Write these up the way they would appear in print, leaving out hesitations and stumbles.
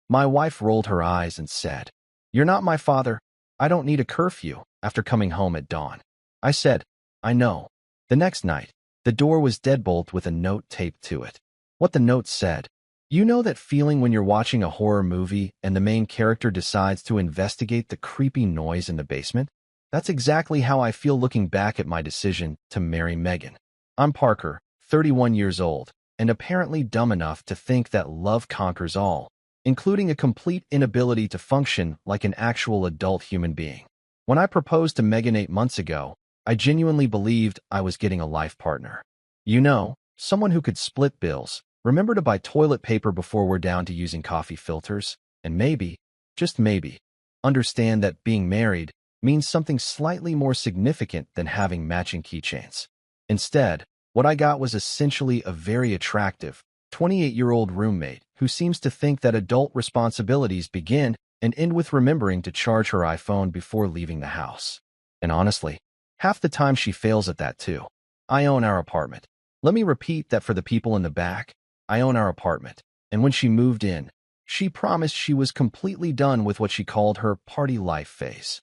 My wife rolled her eyes and said, "You're not my father. I don't need a curfew," after coming home at dawn. I said, "I know." The next night, the door was deadbolt with a note taped to it. What the note said: "You know that feeling when you're watching a horror movie and the main character decides to investigate the creepy noise in the basement? That's exactly how I feel looking back at my decision to marry Megan. I'm Parker, 31 years old, and apparently dumb enough to think that love conquers all, including a complete inability to function like an actual adult human being. When I proposed to Megan 8 months ago, I genuinely believed I was getting a life partner. You know, someone who could split bills, remember to buy toilet paper before we're down to using coffee filters, and maybe, just maybe, understand that being married means something slightly more significant than having matching keychains. Instead, what I got was essentially a very attractive, 28-year-old roommate who seems to think that adult responsibilities begin and end with remembering to charge her iPhone before leaving the house. And honestly, half the time she fails at that too. I own our apartment. Let me repeat that for the people in the back. I own our apartment. And when she moved in, she promised she was completely done with what she called her party life phase.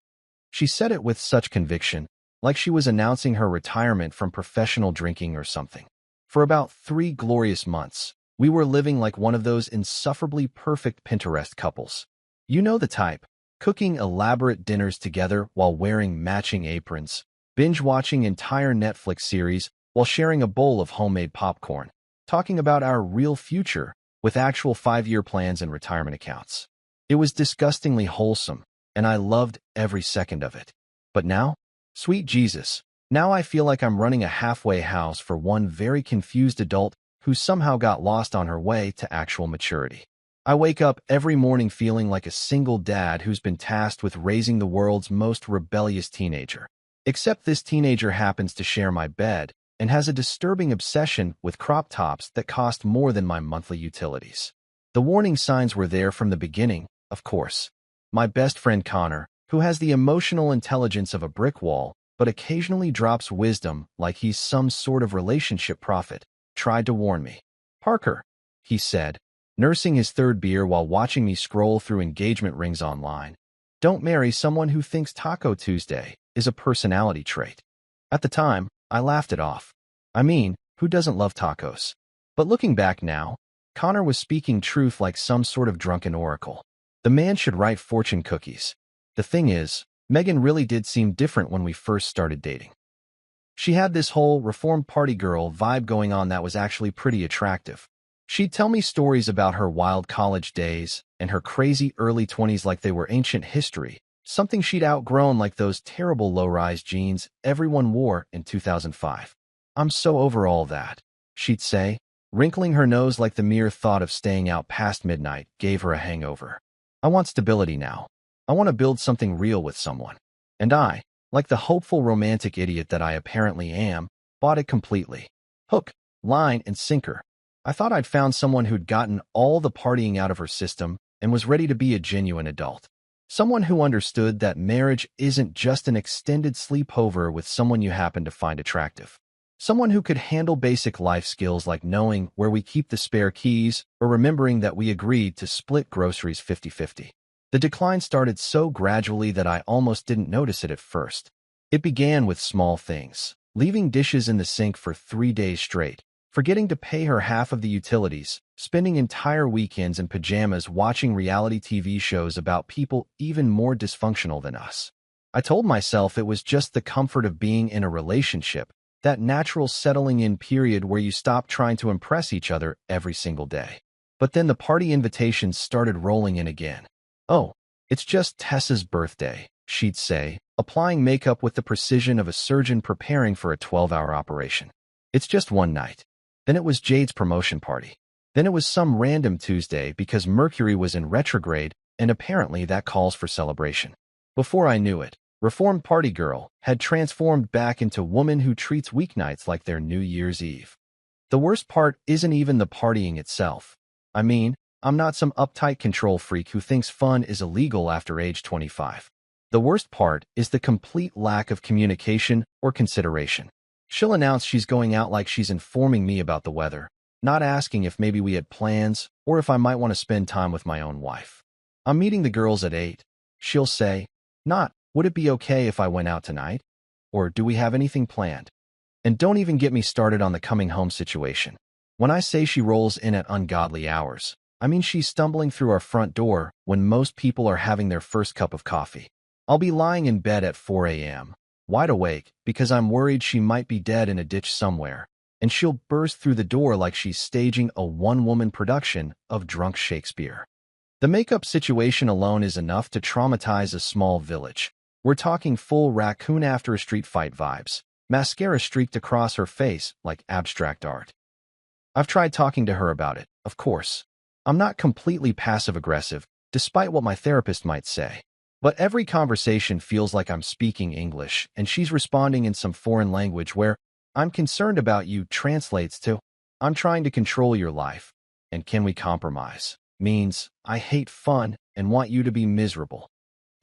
She said it with such conviction, like she was announcing her retirement from professional drinking or something. For about 3 glorious months, we were living like one of those insufferably perfect Pinterest couples. You know the type, cooking elaborate dinners together while wearing matching aprons, binge-watching entire Netflix series while sharing a bowl of homemade popcorn, talking about our real future with actual 5-year plans and retirement accounts. It was disgustingly wholesome, and I loved every second of it. But now, sweet Jesus, now I feel like I'm running a halfway house for one very confused adult who somehow got lost on her way to actual maturity. I wake up every morning feeling like a single dad who's been tasked with raising the world's most rebellious teenager. Except this teenager happens to share my bed and has a disturbing obsession with crop tops that cost more than my monthly utilities. The warning signs were there from the beginning, of course. My best friend Connor, who has the emotional intelligence of a brick wall, but occasionally drops wisdom like he's some sort of relationship prophet, tried to warn me. "Parker," he said, nursing his third beer while watching me scroll through engagement rings online, "don't marry someone who thinks Taco Tuesday is a personality trait." At the time, I laughed it off. I mean, who doesn't love tacos? But looking back now, Connor was speaking truth like some sort of drunken oracle. The man should write fortune cookies. The thing is, Megan really did seem different when we first started dating. She had this whole reformed party girl vibe going on that was actually pretty attractive. She'd tell me stories about her wild college days and her crazy early 20s like they were ancient history, something she'd outgrown like those terrible low-rise jeans everyone wore in 2005. "I'm so over all that," she'd say, wrinkling her nose like the mere thought of staying out past midnight gave her a hangover. "I want stability now. I want to build something real with someone." And I, like the hopeful romantic idiot that I apparently am, bought it completely. Hook, line, and sinker. I thought I'd found someone who'd gotten all the partying out of her system and was ready to be a genuine adult. Someone who understood that marriage isn't just an extended sleepover with someone you happen to find attractive. Someone who could handle basic life skills like knowing where we keep the spare keys or remembering that we agreed to split groceries 50-50. The decline started so gradually that I almost didn't notice it at first. It began with small things, leaving dishes in the sink for 3 days straight, forgetting to pay her half of the utilities, spending entire weekends in pajamas watching reality TV shows about people even more dysfunctional than us. I told myself it was just the comfort of being in a relationship, that natural settling-in period where you stop trying to impress each other every single day. But then the party invitations started rolling in again. "Oh, it's just Tessa's birthday," she'd say, applying makeup with the precision of a surgeon preparing for a 12-hour operation. "It's just one night." Then it was Jade's promotion party. Then it was some random Tuesday because Mercury was in retrograde, and apparently that calls for celebration. Before I knew it, reformed party girl had transformed back into woman who treats weeknights like their New Year's Eve. The worst part isn't even the partying itself. I mean, I'm not some uptight control freak who thinks fun is illegal after age 25. The worst part is the complete lack of communication or consideration. She'll announce she's going out like she's informing me about the weather, not asking if maybe we had plans or if I might want to spend time with my own wife. I'm meeting the girls at 8. She'll say, not, would it be okay if I went out tonight? Or do we have anything planned? And don't even get me started on the coming home situation. When I say she rolls in at ungodly hours, I mean she's stumbling through our front door when most people are having their first cup of coffee. I'll be lying in bed at 4 a.m., wide awake because I'm worried she might be dead in a ditch somewhere, and she'll burst through the door like she's staging a one-woman production of Drunk Shakespeare. The makeup situation alone is enough to traumatize a small village. We're talking full raccoon after a street fight vibes, mascara streaked across her face like abstract art. I've tried talking to her about it, of course. I'm not completely passive-aggressive, despite what my therapist might say. But every conversation feels like I'm speaking English, and she's responding in some foreign language where "I'm concerned about you" translates to "I'm trying to control your life, and can we compromise?" means "I hate fun and want you to be miserable."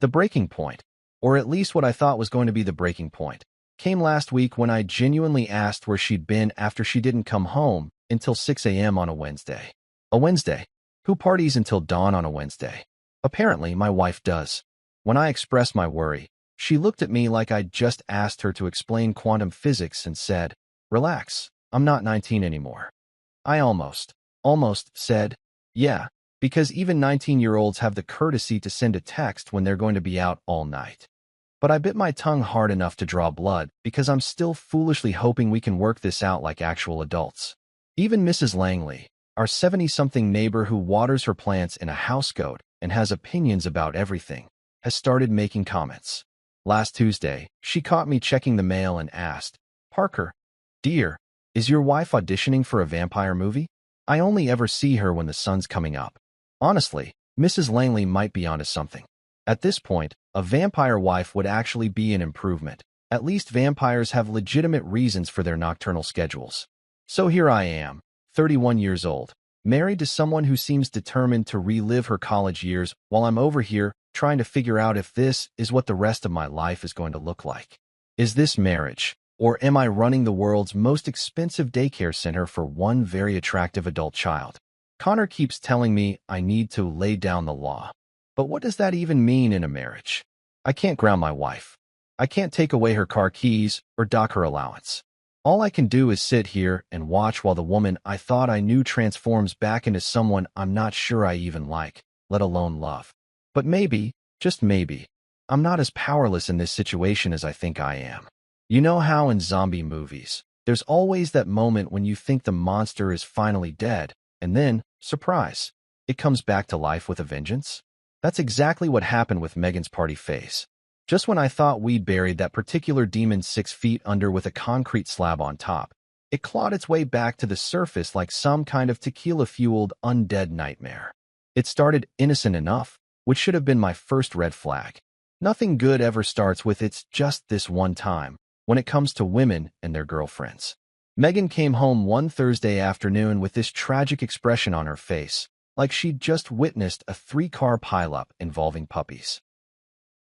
The breaking point, or at least what I thought was going to be the breaking point, came last week when I genuinely asked where she'd been after she didn't come home until 6 a.m. on a Wednesday. A Wednesday? Who parties until dawn on a Wednesday? Apparently, my wife does. When I expressed my worry, she looked at me like I'd just asked her to explain quantum physics and said, "Relax, I'm not 19 anymore." I almost said, "Yeah," because even 19-year-olds have the courtesy to send a text when they're going to be out all night. But I bit my tongue hard enough to draw blood because I'm still foolishly hoping we can work this out like actual adults. Even Mrs. Langley, our 70-something neighbor who waters her plants in a housecoat and has opinions about everything, has started making comments. Last Tuesday, she caught me checking the mail and asked, "Parker, dear, is your wife auditioning for a vampire movie? I only ever see her when the sun's coming up." Honestly, Mrs. Langley might be onto something. At this point, a vampire wife would actually be an improvement. At least vampires have legitimate reasons for their nocturnal schedules. So here I am, 31 years old, married to someone who seems determined to relive her college years while I'm over here trying to figure out if this is what the rest of my life is going to look like. Is this marriage, or am I running the world's most expensive daycare center for one very attractive adult child? Connor keeps telling me I need to lay down the law. But what does that even mean in a marriage? I can't ground my wife. I can't take away her car keys or dock her allowance. All I can do is sit here and watch while the woman I thought I knew transforms back into someone I'm not sure I even like, let alone love. But maybe, just maybe, I'm not as powerless in this situation as I think I am. You know how in zombie movies, there's always that moment when you think the monster is finally dead, and then, surprise, it comes back to life with a vengeance? That's exactly what happened with Megan's party face. Just when I thought we'd buried that particular demon 6 feet under with a concrete slab on top, it clawed its way back to the surface like some kind of tequila-fueled undead nightmare. It started innocent enough, which should have been my first red flag. Nothing good ever starts with "it's just this one time" when it comes to women and their girlfriends. Megan came home one Thursday afternoon with this tragic expression on her face, like she'd just witnessed a 3-car pileup involving puppies.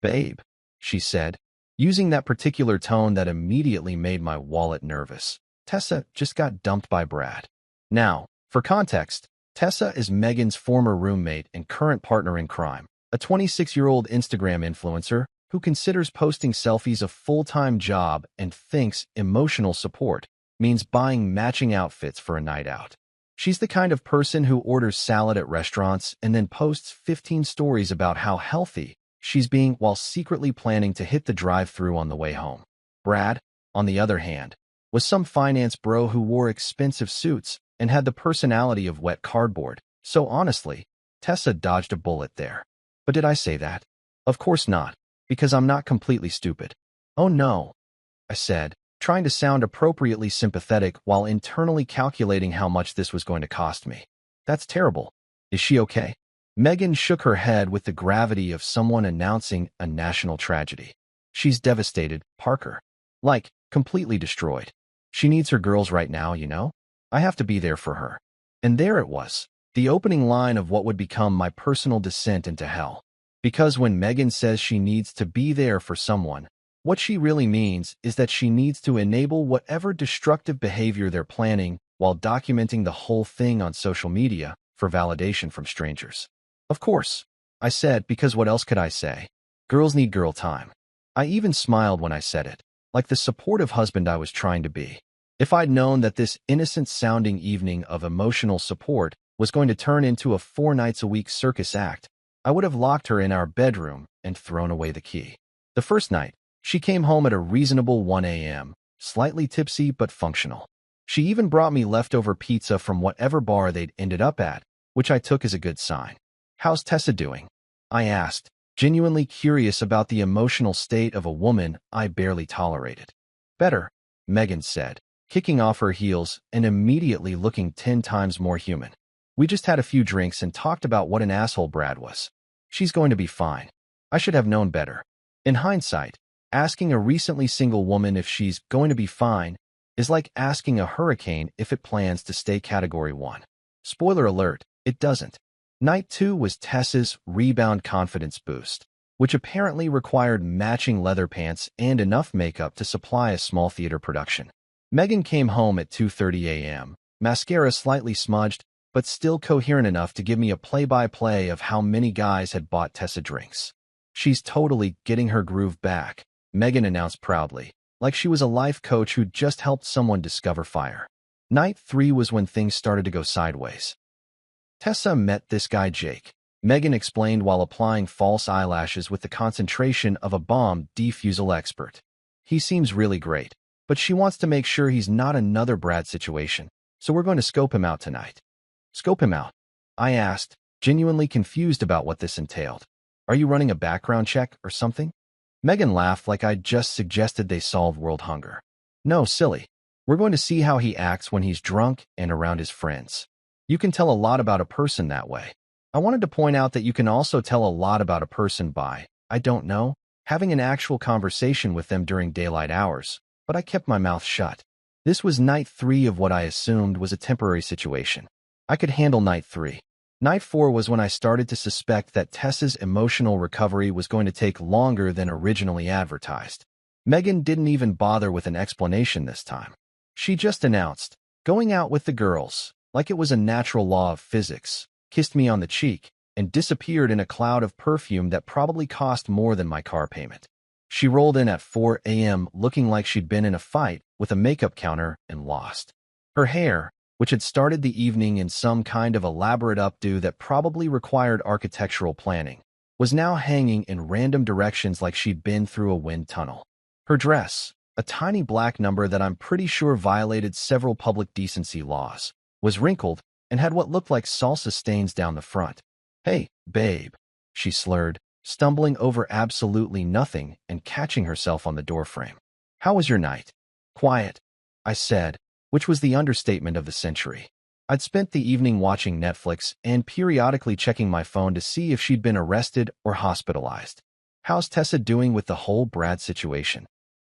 "Babe," she said, using that particular tone that immediately made my wallet nervous. "Tessa just got dumped by Brad." Now, for context, Tessa is Megan's former roommate and current partner in crime, a 26-year-old Instagram influencer who considers posting selfies a full-time job and thinks emotional support means buying matching outfits for a night out. She's the kind of person who orders salad at restaurants and then posts 15 stories about how healthy she's being while secretly planning to hit the drive-thru on the way home. Brad, on the other hand, was some finance bro who wore expensive suits and had the personality of wet cardboard. So honestly, Tessa dodged a bullet there. But did I say that? Of course not, because I'm not completely stupid. "Oh no," I said, trying to sound appropriately sympathetic while internally calculating how much this was going to cost me. "That's terrible. Is she okay?" Megan shook her head with the gravity of someone announcing a national tragedy. "She's devastated, Parker. Like, completely destroyed. She needs her girls right now, you know? I have to be there for her." And there it was, the opening line of what would become my personal descent into hell. Because when Megan says she needs to be there for someone, what she really means is that she needs to enable whatever destructive behavior they're planning while documenting the whole thing on social media for validation from strangers. Of course, I said, because what else could I say? Girls need girl time. I even smiled when I said it, like the supportive husband I was trying to be. If I'd known that this innocent-sounding evening of emotional support was going to turn into a 4 nights-a-week circus act, I would have locked her in our bedroom and thrown away the key. The first night, she came home at a reasonable 1 a.m., slightly tipsy but functional. She even brought me leftover pizza from whatever bar they'd ended up at, which I took as a good sign. "How's Tessa doing?" I asked, genuinely curious about the emotional state of a woman I barely tolerated. "Better," Megan said, kicking off her heels and immediately looking 10 times more human. "We just had a few drinks and talked about what an asshole Brad was. She's going to be fine." I should have known better. In hindsight, asking a recently single woman if she's going to be fine is like asking a hurricane if it plans to stay Category 1. Spoiler alert, it doesn't. Night 2 was Tessa's rebound confidence boost, which apparently required matching leather pants and enough makeup to supply a small theater production. Megan came home at 2:30 a.m., mascara slightly smudged, but still coherent enough to give me a play-by-play of how many guys had bought Tessa drinks. "She's totally getting her groove back," Megan announced proudly, like she was a life coach who'd just helped someone discover fire. Night 3 was when things started to go sideways. "Tessa met this guy Jake," Megan explained while applying false eyelashes with the concentration of a bomb defusal expert. "He seems really great, but she wants to make sure he's not another Brad situation, so we're going to scope him out tonight." "Scope him out?" I asked, genuinely confused about what this entailed. "Are you running a background check or something?" Megan laughed like I'd just suggested they solve world hunger. "No, silly. We're going to see how he acts when he's drunk and around his friends. You can tell a lot about a person that way." I wanted to point out that you can also tell a lot about a person by, I don't know, having an actual conversation with them during daylight hours, but I kept my mouth shut. This was night 3 of what I assumed was a temporary situation. I could handle night 3. Night 4 was when I started to suspect that Tessa's emotional recovery was going to take longer than originally advertised. Megan didn't even bother with an explanation this time. She just announced, "Going out with the girls," like it was a natural law of physics, kissed me on the cheek, and disappeared in a cloud of perfume that probably cost more than my car payment. She rolled in at 4 a.m. looking like she'd been in a fight with a makeup counter and lost. Her hair, which had started the evening in some kind of elaborate updo that probably required architectural planning, was now hanging in random directions like she'd been through a wind tunnel. Her dress, a tiny black number that I'm pretty sure violated several public decency laws, was wrinkled and had what looked like salsa stains down the front. "Hey, babe," she slurred, stumbling over absolutely nothing and catching herself on the doorframe. "How was your night?" "Quiet," I said, which was the understatement of the century. I'd spent the evening watching Netflix and periodically checking my phone to see if she'd been arrested or hospitalized. "How's Tessa doing with the whole Brad situation?"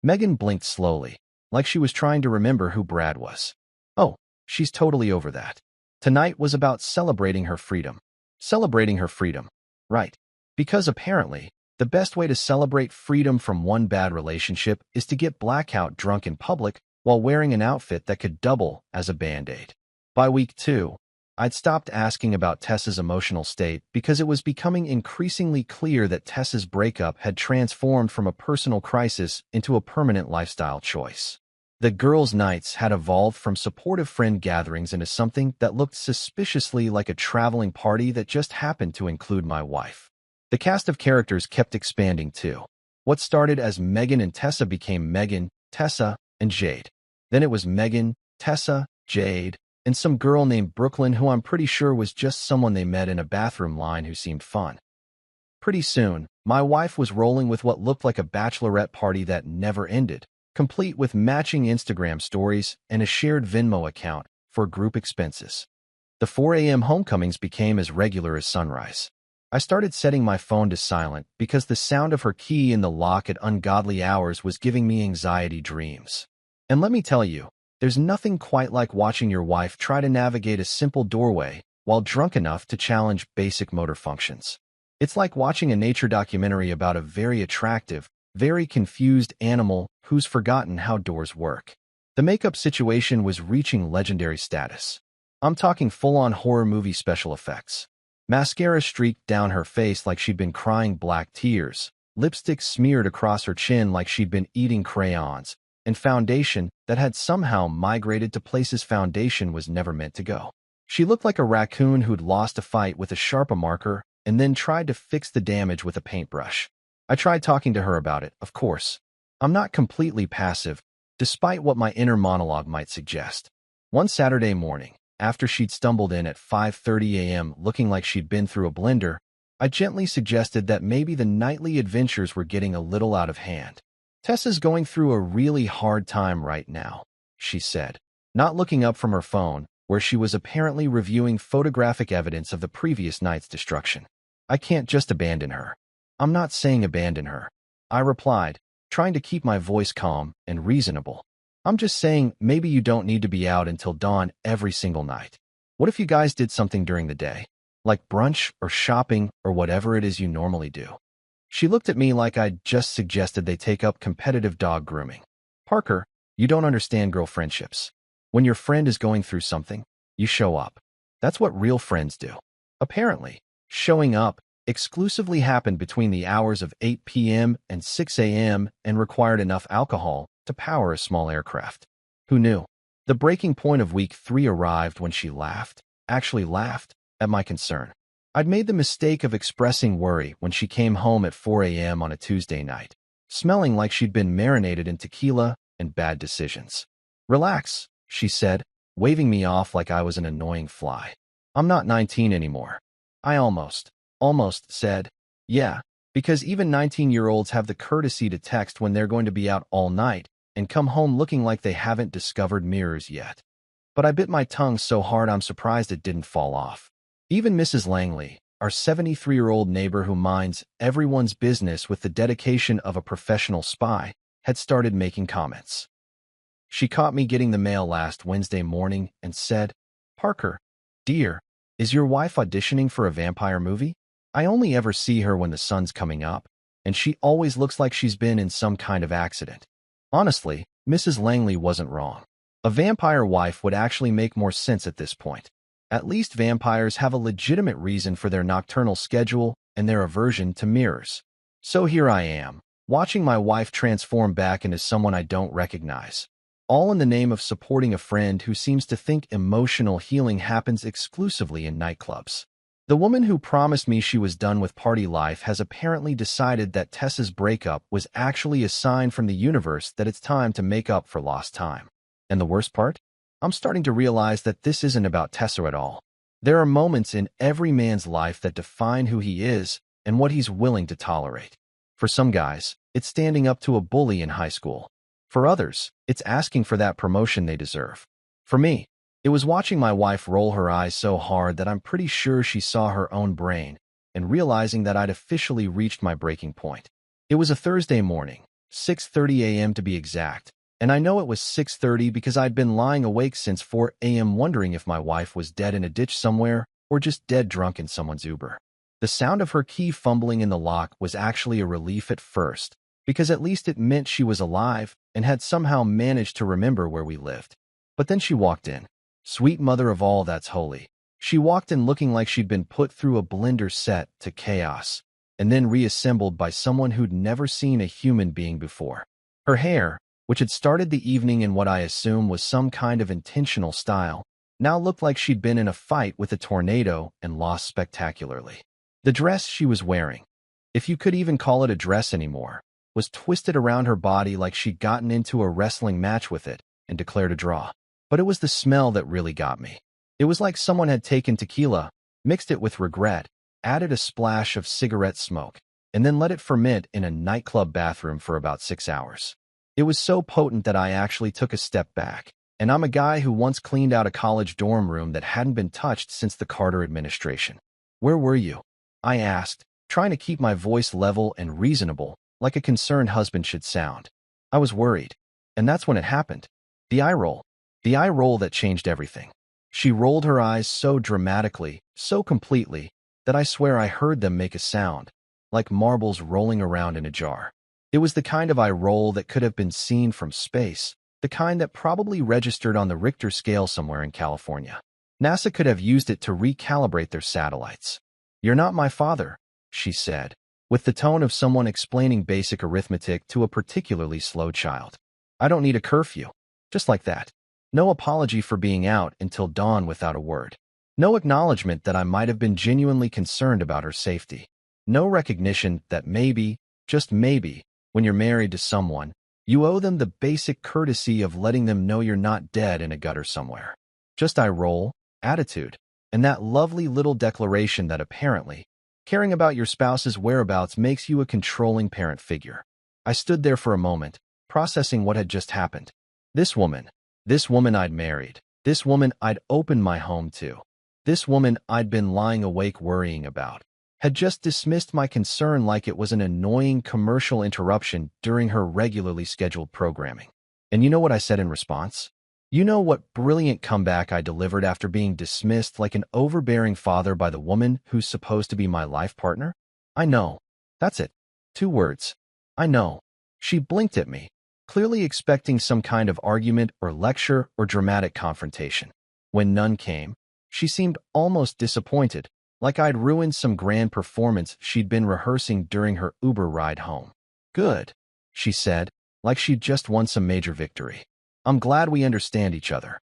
Megan blinked slowly, like she was trying to remember who Brad was. "Oh, she's totally over that. Tonight was about celebrating her freedom." Celebrating her freedom. Right. Because apparently, the best way to celebrate freedom from one bad relationship is to get blackout drunk in public while wearing an outfit that could double as a Band-Aid. By week 2, I'd stopped asking about Tessa's emotional state because it was becoming increasingly clear that Tessa's breakup had transformed from a personal crisis into a permanent lifestyle choice. The girls' nights had evolved from supportive friend gatherings into something that looked suspiciously like a traveling party that just happened to include my wife. The cast of characters kept expanding too. What started as Megan and Tessa became Megan, Tessa, and Jade. Then it was Megan, Tessa, Jade, and some girl named Brooklyn who I'm pretty sure was just someone they met in a bathroom line who seemed fun. Pretty soon, my wife was rolling with what looked like a bachelorette party that never ended, complete with matching Instagram stories and a shared Venmo account for group expenses. The 4 a.m. homecomings became as regular as sunrise. I started setting my phone to silent because the sound of her key in the lock at ungodly hours was giving me anxiety dreams. And let me tell you, there's nothing quite like watching your wife try to navigate a simple doorway while drunk enough to challenge basic motor functions. It's like watching a nature documentary about a very attractive, very confused animal who's forgotten how doors work. The makeup situation was reaching legendary status. I'm talking full-on horror movie special effects. Mascara streaked down her face like she'd been crying black tears, lipstick smeared across her chin like she'd been eating crayons, and foundation that had somehow migrated to places foundation was never meant to go. She looked like a raccoon who'd lost a fight with a Sharpie marker and then tried to fix the damage with a paintbrush. I tried talking to her about it, of course. I'm not completely passive, despite what my inner monologue might suggest. One Saturday morning, after she'd stumbled in at 5:30 a.m. looking like she'd been through a blender, I gently suggested that maybe the nightly adventures were getting a little out of hand. Tessa's going through a really hard time right now, she said, not looking up from her phone, where she was apparently reviewing photographic evidence of the previous night's destruction. I can't just abandon her. I'm not saying abandon her, I replied, trying to keep my voice calm and reasonable. I'm just saying maybe you don't need to be out until dawn every single night. What if you guys did something during the day, like brunch or shopping or whatever it is you normally do? She looked at me like I'd just suggested they take up competitive dog grooming. Parker, you don't understand girl friendships. When your friend is going through something, you show up. That's what real friends do. Apparently, showing up exclusively happened between the hours of 8 p.m. and 6 a.m. and required enough alcohol to power a small aircraft. Who knew? The breaking point of week 3 arrived when she actually laughed, at my concern. I'd made the mistake of expressing worry when she came home at 4 a.m. on a Tuesday night, smelling like she'd been marinated in tequila and bad decisions. Relax, she said, waving me off like I was an annoying fly. I'm not 19 anymore. I almost said, yeah, because even 19-year-olds have the courtesy to text when they're going to be out all night and come home looking like they haven't discovered mirrors yet. But I bit my tongue so hard I'm surprised it didn't fall off. Even Mrs. Langley, our 73-year-old neighbor who minds everyone's business with the dedication of a professional spy, had started making comments. She caught me getting the mail last Wednesday morning and said, Parker, dear, is your wife auditioning for a vampire movie? I only ever see her when the sun's coming up, and she always looks like she's been in some kind of accident. Honestly, Mrs. Langley wasn't wrong. A vampire wife would actually make more sense at this point. At least vampires have a legitimate reason for their nocturnal schedule and their aversion to mirrors. So here I am, watching my wife transform back into someone I don't recognize. All in the name of supporting a friend who seems to think emotional healing happens exclusively in nightclubs. The woman who promised me she was done with party life has apparently decided that Tessa's breakup was actually a sign from the universe that it's time to make up for lost time. And the worst part? I'm starting to realize that this isn't about Tessa at all. There are moments in every man's life that define who he is and what he's willing to tolerate. For some guys, it's standing up to a bully in high school. For others, it's asking for that promotion they deserve. For me, it was watching my wife roll her eyes so hard that I'm pretty sure she saw her own brain and realizing that I'd officially reached my breaking point. It was a Thursday morning, 6:30 a.m. to be exact, and I know it was 6:30 because I'd been lying awake since 4 a.m. wondering if my wife was dead in a ditch somewhere or just dead drunk in someone's Uber. The sound of her key fumbling in the lock was actually a relief at first, because at least it meant she was alive and had somehow managed to remember where we lived. But then she walked in. Sweet mother of all that's holy. She walked in looking like she'd been put through a blender set to chaos, and then reassembled by someone who'd never seen a human being before. Her hair, which had started the evening in what I assume was some kind of intentional style, now looked like she'd been in a fight with a tornado and lost spectacularly. The dress she was wearing, if you could even call it a dress anymore, was twisted around her body like she'd gotten into a wrestling match with it and declared a draw. But it was the smell that really got me. It was like someone had taken tequila, mixed it with regret, added a splash of cigarette smoke, and then let it ferment in a nightclub bathroom for about 6 hours. It was so potent that I actually took a step back, and I'm a guy who once cleaned out a college dorm room that hadn't been touched since the Carter administration. Where were you? I asked, trying to keep my voice level and reasonable, like a concerned husband should sound. I was worried, and that's when it happened. The eye roll. The eye roll that changed everything. She rolled her eyes so dramatically, so completely, that I swear I heard them make a sound, like marbles rolling around in a jar. It was the kind of eye roll that could have been seen from space, the kind that probably registered on the Richter scale somewhere in California. NASA could have used it to recalibrate their satellites. "You're not my father," she said, with the tone of someone explaining basic arithmetic to a particularly slow child. "I don't need a curfew." Just like that. No apology for being out until dawn without a word. No acknowledgement that I might have been genuinely concerned about her safety. No recognition that maybe, just maybe, when you're married to someone, you owe them the basic courtesy of letting them know you're not dead in a gutter somewhere. Just eye roll, attitude, and that lovely little declaration that apparently, caring about your spouse's whereabouts makes you a controlling parent figure. I stood there for a moment, processing what had just happened. This woman I'd married, this woman I'd opened my home to, this woman I'd been lying awake worrying about, had just dismissed my concern like it was an annoying commercial interruption during her regularly scheduled programming. And you know what I said in response? You know what brilliant comeback I delivered after being dismissed like an overbearing father by the woman who's supposed to be my life partner? "I know." That's it. 2 words. I know. She blinked at me, clearly expecting some kind of argument or lecture or dramatic confrontation. When none came, she seemed almost disappointed, like I'd ruined some grand performance she'd been rehearsing during her Uber ride home. "Good," she said, like she'd just won some major victory. "I'm glad we understand each other."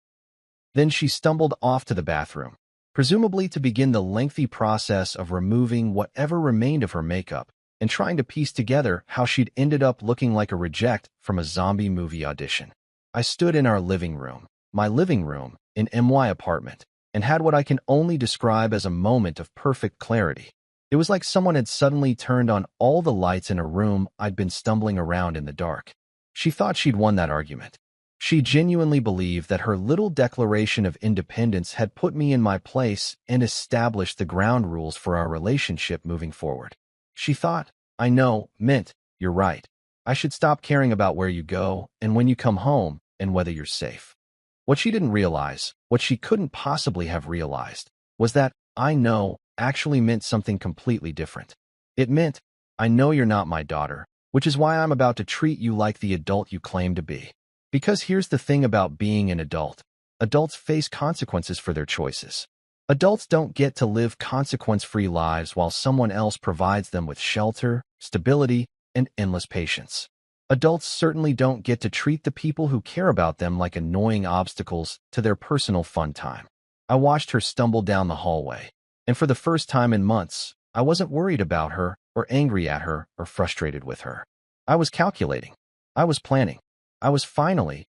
Then she stumbled off to the bathroom, presumably to begin the lengthy process of removing whatever remained of her makeup and trying to piece together how she'd ended up looking like a reject from a zombie movie audition. I stood in our living room, my living room, in my apartment, and had what I can only describe as a moment of perfect clarity. It was like someone had suddenly turned on all the lights in a room I'd been stumbling around in the dark. She thought she'd won that argument. She genuinely believed that her little declaration of independence had put me in my place and established the ground rules for our relationship moving forward. She thought, "I know," meant, "You're right. I should stop caring about where you go and when you come home and whether you're safe." What she didn't realize, what she couldn't possibly have realized, was that "I know" actually meant something completely different. It meant, "I know you're not my daughter, which is why I'm about to treat you like the adult you claim to be." Because here's the thing about being an adult. Adults face consequences for their choices. Adults don't get to live consequence-free lives while someone else provides them with shelter, stability, and endless patience. Adults certainly don't get to treat the people who care about them like annoying obstacles to their personal fun time. I watched her stumble down the hallway, and for the first time in months, I wasn't worried about her, or angry at her, or frustrated with her. I was calculating. I was planning. I was finally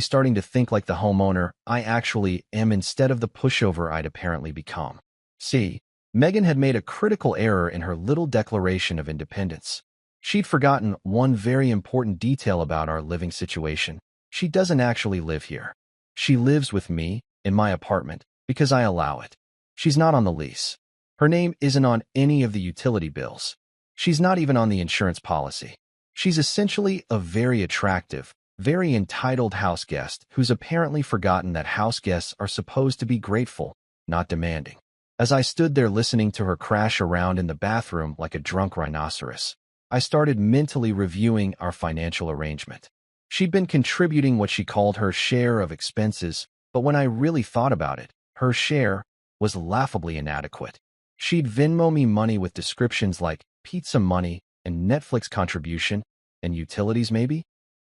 starting to think like the homeowner I actually am instead of the pushover I'd apparently become. See, Megan had made a critical error in her little declaration of independence. She'd forgotten one very important detail about our living situation. She doesn't actually live here. She lives with me, in my apartment, because I allow it. She's not on the lease. Her name isn't on any of the utility bills. She's not even on the insurance policy. She's essentially a very attractive, very entitled house guest who's apparently forgotten that house guests are supposed to be grateful, not demanding. As I stood there listening to her crash around in the bathroom like a drunk rhinoceros, I started mentally reviewing our financial arrangement. She'd been contributing what she called her share of expenses, but when I really thought about it, her share was laughably inadequate. She'd Venmo me money with descriptions like pizza money and Netflix contribution and utilities maybe?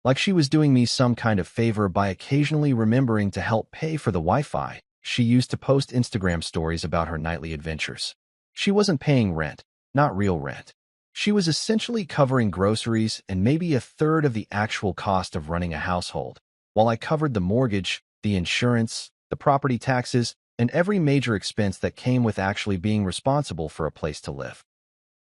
Like she was doing me some kind of favor by occasionally remembering to help pay for the Wi-Fi she used to post Instagram stories about her nightly adventures. She wasn't paying rent, not real rent. She was essentially covering groceries and maybe a third of the actual cost of running a household, while I covered the mortgage, the insurance, the property taxes, and every major expense that came with actually being responsible for a place to live.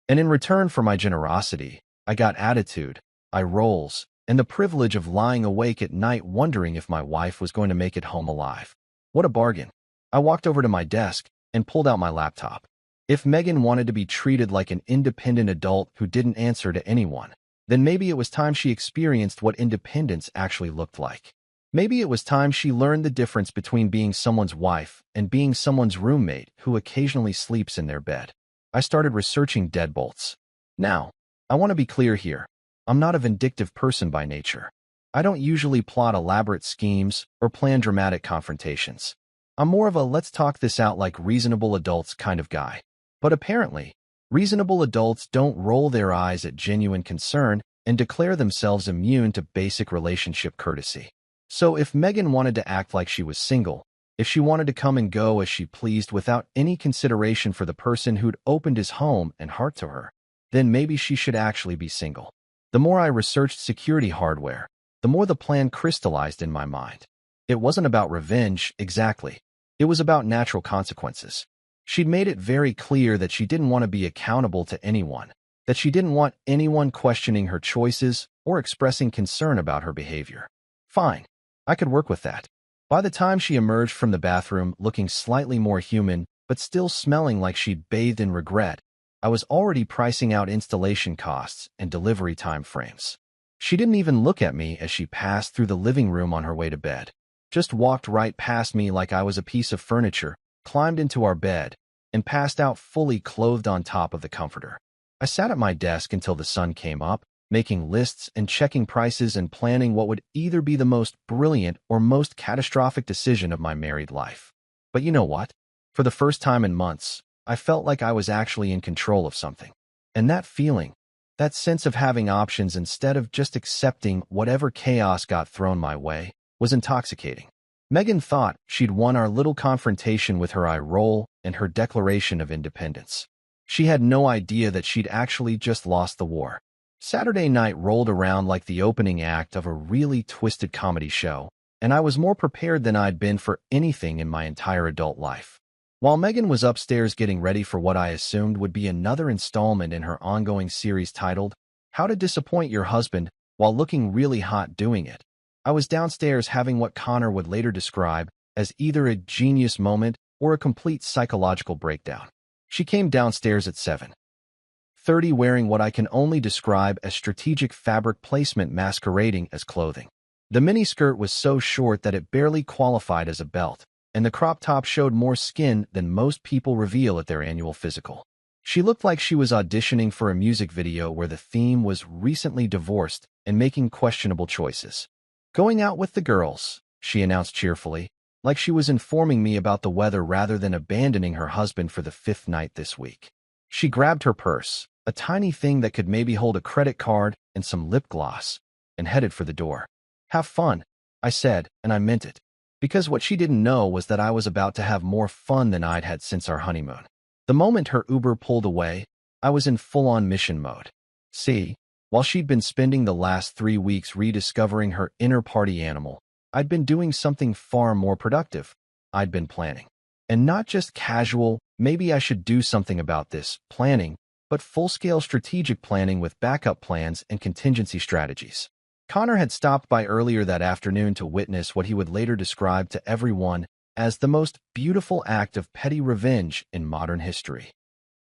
And in return for my generosity, I got attitude, eye rolls, and the privilege of lying awake at night wondering if my wife was going to make it home alive. What a bargain. I walked over to my desk and pulled out my laptop. If Megan wanted to be treated like an independent adult who didn't answer to anyone, then maybe it was time she experienced what independence actually looked like. Maybe it was time she learned the difference between being someone's wife and being someone's roommate who occasionally sleeps in their bed. I started researching deadbolts. Now, I want to be clear here. I'm not a vindictive person by nature. I don't usually plot elaborate schemes or plan dramatic confrontations. I'm more of a let's talk this out like reasonable adults kind of guy. But apparently, reasonable adults don't roll their eyes at genuine concern and declare themselves immune to basic relationship courtesy. So if Megan wanted to act like she was single, if she wanted to come and go as she pleased without any consideration for the person who'd opened his home and heart to her, then maybe she should actually be single. The more I researched security hardware, the more the plan crystallized in my mind. It wasn't about revenge, exactly. It was about natural consequences. She'd made it very clear that she didn't want to be accountable to anyone, that she didn't want anyone questioning her choices or expressing concern about her behavior. Fine, I could work with that. By the time she emerged from the bathroom looking slightly more human, but still smelling like she'd bathed in regret, I was already pricing out installation costs and delivery time frames. She didn't even look at me as she passed through the living room on her way to bed. Just walked right past me like I was a piece of furniture, climbed into our bed, and passed out fully clothed on top of the comforter. I sat at my desk until the sun came up, making lists and checking prices and planning what would either be the most brilliant or most catastrophic decision of my married life. But you know what? For the first time in months, I felt like I was actually in control of something. And that feeling, that sense of having options instead of just accepting whatever chaos got thrown my way, was intoxicating. Megan thought she'd won our little confrontation with her eye roll and her declaration of independence. She had no idea that she'd actually just lost the war. Saturday night rolled around like the opening act of a really twisted comedy show, and I was more prepared than I'd been for anything in my entire adult life. While Megan was upstairs getting ready for what I assumed would be another installment in her ongoing series titled, How to Disappoint Your Husband While Looking Really Hot Doing It, I was downstairs having what Connor would later describe as either a genius moment or a complete psychological breakdown. She came downstairs at 7:30 wearing what I can only describe as strategic fabric placement masquerading as clothing. The miniskirt was so short that it barely qualified as a belt, and the crop top showed more skin than most people reveal at their annual physical. She looked like she was auditioning for a music video where the theme was recently divorced and making questionable choices. Going out with the girls, she announced cheerfully, like she was informing me about the weather rather than abandoning her husband for the 5th night this week. She grabbed her purse, a tiny thing that could maybe hold a credit card and some lip gloss, and headed for the door. Have fun, I said, and I meant it, because what she didn't know was that I was about to have more fun than I'd had since our honeymoon. The moment her Uber pulled away, I was in full-on mission mode. See, while she'd been spending the last 3 weeks rediscovering her inner party animal, I'd been doing something far more productive. I'd been planning. And not just casual, maybe I should do something about this, planning, but full-scale strategic planning with backup plans and contingency strategies. Connor had stopped by earlier that afternoon to witness what he would later describe to everyone as the most beautiful act of petty revenge in modern history.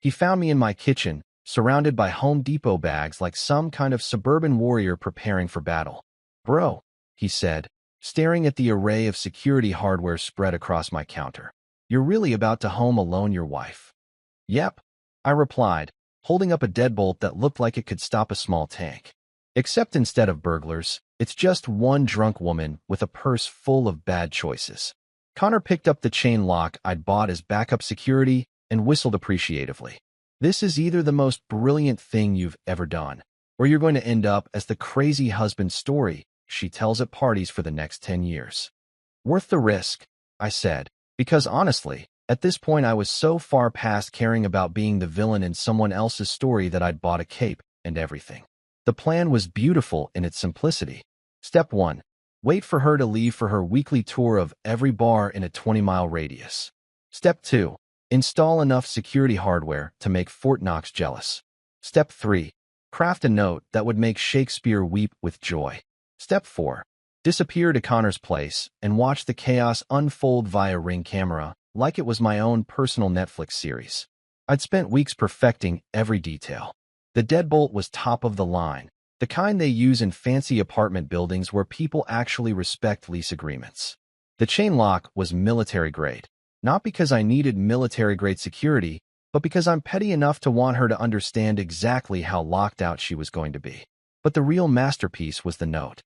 He found me in my kitchen, surrounded by Home Depot bags like some kind of suburban warrior preparing for battle. Bro, he said, staring at the array of security hardware spread across my counter. You're really about to home alone your wife. Yep, I replied, holding up a deadbolt that looked like it could stop a small tank. Except instead of burglars, it's just one drunk woman with a purse full of bad choices. Connor picked up the chain lock I'd bought as backup security and whistled appreciatively. This is either the most brilliant thing you've ever done, or you're going to end up as the crazy husband story she tells at parties for the next 10 years. Worth the risk, I said, because honestly, at this point I was so far past caring about being the villain in someone else's story that I'd bought a cape and everything. The plan was beautiful in its simplicity. Step 1. Wait for her to leave for her weekly tour of every bar in a 20-mile radius. Step 2. Install enough security hardware to make Fort Knox jealous. Step 3. Craft a note that would make Shakespeare weep with joy. Step 4. Disappear to Connor's place and watch the chaos unfold via Ring camera like it was my own personal Netflix series. I'd spent weeks perfecting every detail. The deadbolt was top of the line, the kind they use in fancy apartment buildings where people actually respect lease agreements. The chain lock was military grade, not because I needed military grade security, but because I'm petty enough to want her to understand exactly how locked out she was going to be. But the real masterpiece was the note.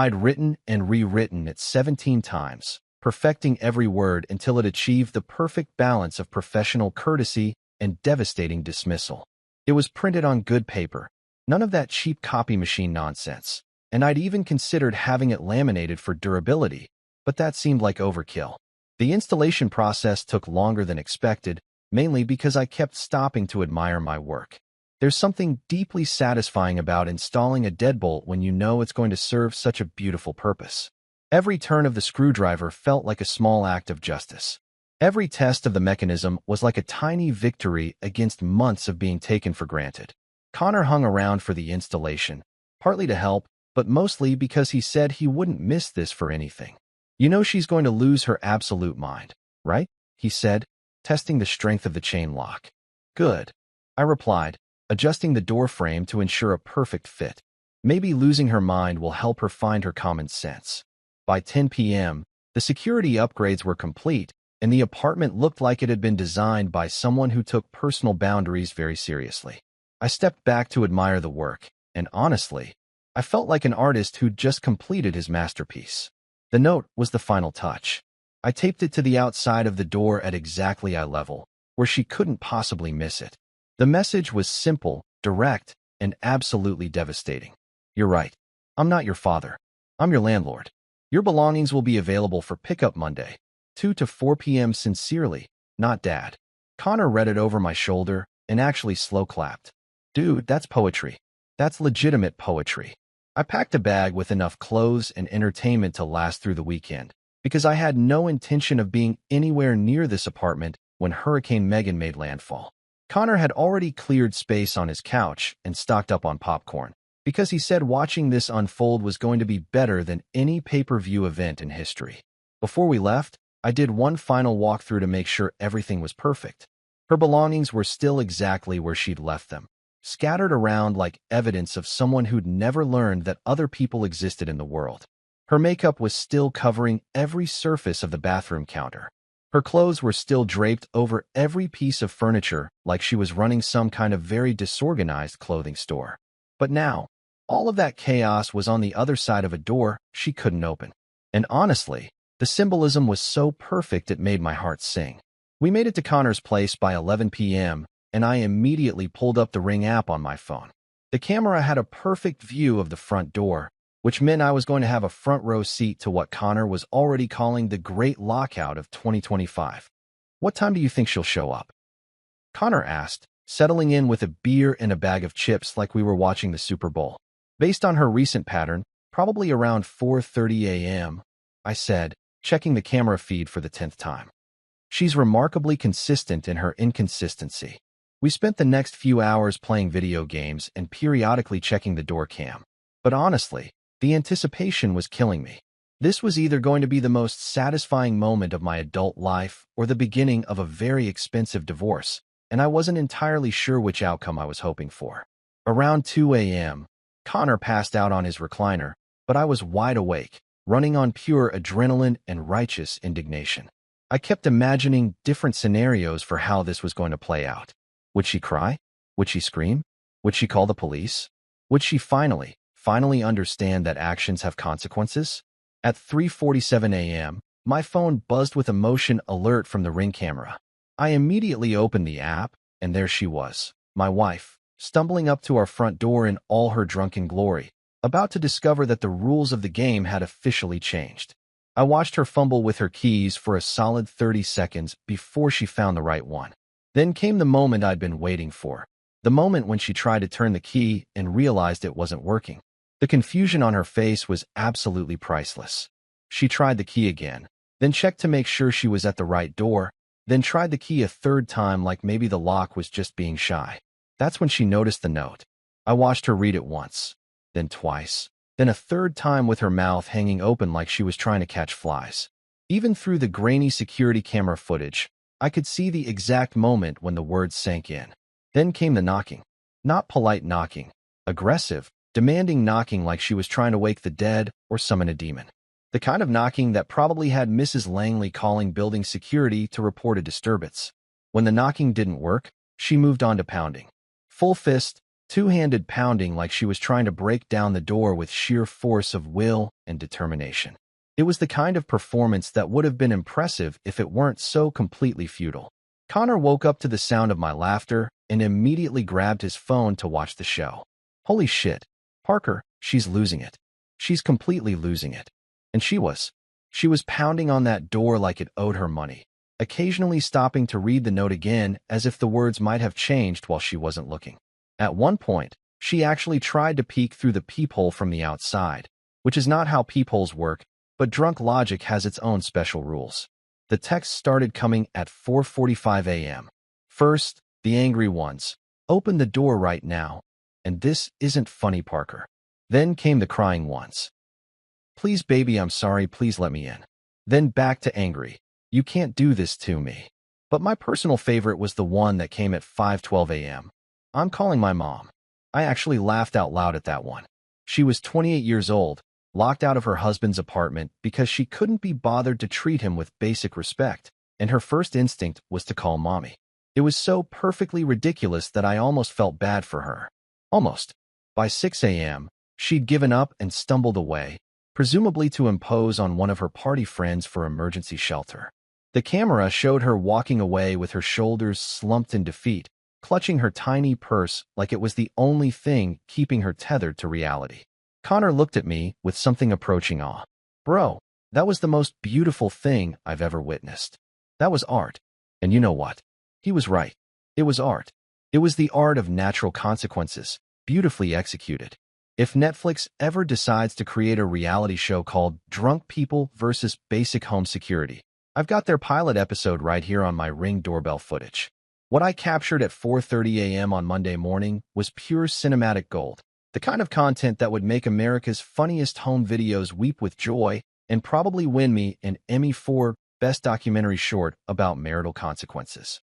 I'd written and rewritten it 17 times, perfecting every word until it achieved the perfect balance of professional courtesy and devastating dismissal. It was printed on good paper, none of that cheap copy machine nonsense, and I'd even considered having it laminated for durability, but that seemed like overkill. The installation process took longer than expected, mainly because I kept stopping to admire my work. There's something deeply satisfying about installing a deadbolt when you know it's going to serve such a beautiful purpose. Every turn of the screwdriver felt like a small act of justice. Every test of the mechanism was like a tiny victory against months of being taken for granted. Connor hung around for the installation, partly to help, but mostly because he said he wouldn't miss this for anything. You know she's going to lose her absolute mind, right? He said, testing the strength of the chain lock. Good, I replied, adjusting the door frame to ensure a perfect fit. Maybe losing her mind will help her find her common sense. By 10 p.m., the security upgrades were complete, and the apartment looked like it had been designed by someone who took personal boundaries very seriously. I stepped back to admire the work, and honestly, I felt like an artist who'd just completed his masterpiece. The note was the final touch. I taped it to the outside of the door at exactly eye level, where she couldn't possibly miss it. The message was simple, direct, and absolutely devastating. You're right. I'm not your father. I'm your landlord. Your belongings will be available for pickup Monday, 2 to 4 p.m. Sincerely, not Dad. Connor read it over my shoulder and actually slow-clapped. Dude, that's poetry. That's legitimate poetry. I packed a bag with enough clothes and entertainment to last through the weekend, because I had no intention of being anywhere near this apartment when Hurricane Megan made landfall. Connor had already cleared space on his couch and stocked up on popcorn, because he said watching this unfold was going to be better than any pay-per-view event in history. Before we left, I did one final walkthrough to make sure everything was perfect. Her belongings were still exactly where she'd left them, scattered around like evidence of someone who'd never learned that other people existed in the world. Her makeup was still covering every surface of the bathroom counter. Her clothes were still draped over every piece of furniture like she was running some kind of very disorganized clothing store. But now, all of that chaos was on the other side of a door she couldn't open. And honestly, the symbolism was so perfect it made my heart sing. We made it to Connor's place by 11 p.m., and I immediately pulled up the Ring app on my phone. The camera had a perfect view of the front door, which meant I was going to have a front row seat to what Connor was already calling the Great Lockout of 2025. What time do you think she'll show up? Connor asked, settling in with a beer and a bag of chips like we were watching the Super Bowl. Based on her recent pattern, probably around 4:30 a.m., I said, checking the camera feed for the 10th time. She's remarkably consistent in her inconsistency. We spent the next few hours playing video games and periodically checking the door cam. But honestly, the anticipation was killing me. This was either going to be the most satisfying moment of my adult life or the beginning of a very expensive divorce, and I wasn't entirely sure which outcome I was hoping for. Around 2 a.m., Connor passed out on his recliner, but I was wide awake, running on pure adrenaline and righteous indignation. I kept imagining different scenarios for how this was going to play out. Would she cry? Would she scream? Would she call the police? Would she finally understand that actions have consequences? At 3:47 a.m., my phone buzzed with a motion alert from the Ring camera. I immediately opened the app, and there she was, my wife, stumbling up to our front door in all her drunken glory, about to discover that the rules of the game had officially changed. I watched her fumble with her keys for a solid 30 seconds before she found the right one. Then came the moment I'd been waiting for, the moment when she tried to turn the key and realized it wasn't working. The confusion on her face was absolutely priceless. She tried the key again, then checked to make sure she was at the right door, then tried the key a third time like maybe the lock was just being shy. That's when she noticed the note. I watched her read it once, then twice, then a third time with her mouth hanging open like she was trying to catch flies. Even through the grainy security camera footage, I could see the exact moment when the words sank in. Then came the knocking. Not polite knocking, aggressive, demanding knocking like she was trying to wake the dead or summon a demon. The kind of knocking that probably had Mrs. Langley calling building security to report a disturbance. When the knocking didn't work, she moved on to pounding. Full fist, two-handed pounding like she was trying to break down the door with sheer force of will and determination. It was the kind of performance that would have been impressive if it weren't so completely futile. Connor woke up to the sound of my laughter and immediately grabbed his phone to watch the show. Holy shit, Parker, she's losing it. She's completely losing it. And she was. She was pounding on that door like it owed her money, occasionally stopping to read the note again as if the words might have changed while she wasn't looking. At one point, she actually tried to peek through the peephole from the outside, which is not how peepholes work, but drunk logic has its own special rules. The text started coming at 4:45 a.m. First, the angry ones. Open the door right now. And this isn't funny, Parker. Then came the crying ones. Please, baby, I'm sorry, please let me in. Then back to angry. You can't do this to me. But my personal favorite was the one that came at 5:12 a.m. I'm calling my mom. I actually laughed out loud at that one. She was 28 years old, locked out of her husband's apartment because she couldn't be bothered to treat him with basic respect, and her first instinct was to call mommy. It was so perfectly ridiculous that I almost felt bad for her. Almost. By 6 a.m., she'd given up and stumbled away, presumably to impose on one of her party friends for emergency shelter. The camera showed her walking away with her shoulders slumped in defeat, clutching her tiny purse like it was the only thing keeping her tethered to reality. Connor looked at me with something approaching awe. Bro, that was the most beautiful thing I've ever witnessed. That was art. And you know what? He was right. It was art. It was the art of natural consequences, beautifully executed. If Netflix ever decides to create a reality show called Drunk People versus Basic Home Security, I've got their pilot episode right here on my Ring doorbell footage. What I captured at 4:30 a.m. on Monday morning was pure cinematic gold, the kind of content that would make America's funniest home videos weep with joy and probably win me an Emmy for Best Documentary Short about marital consequences.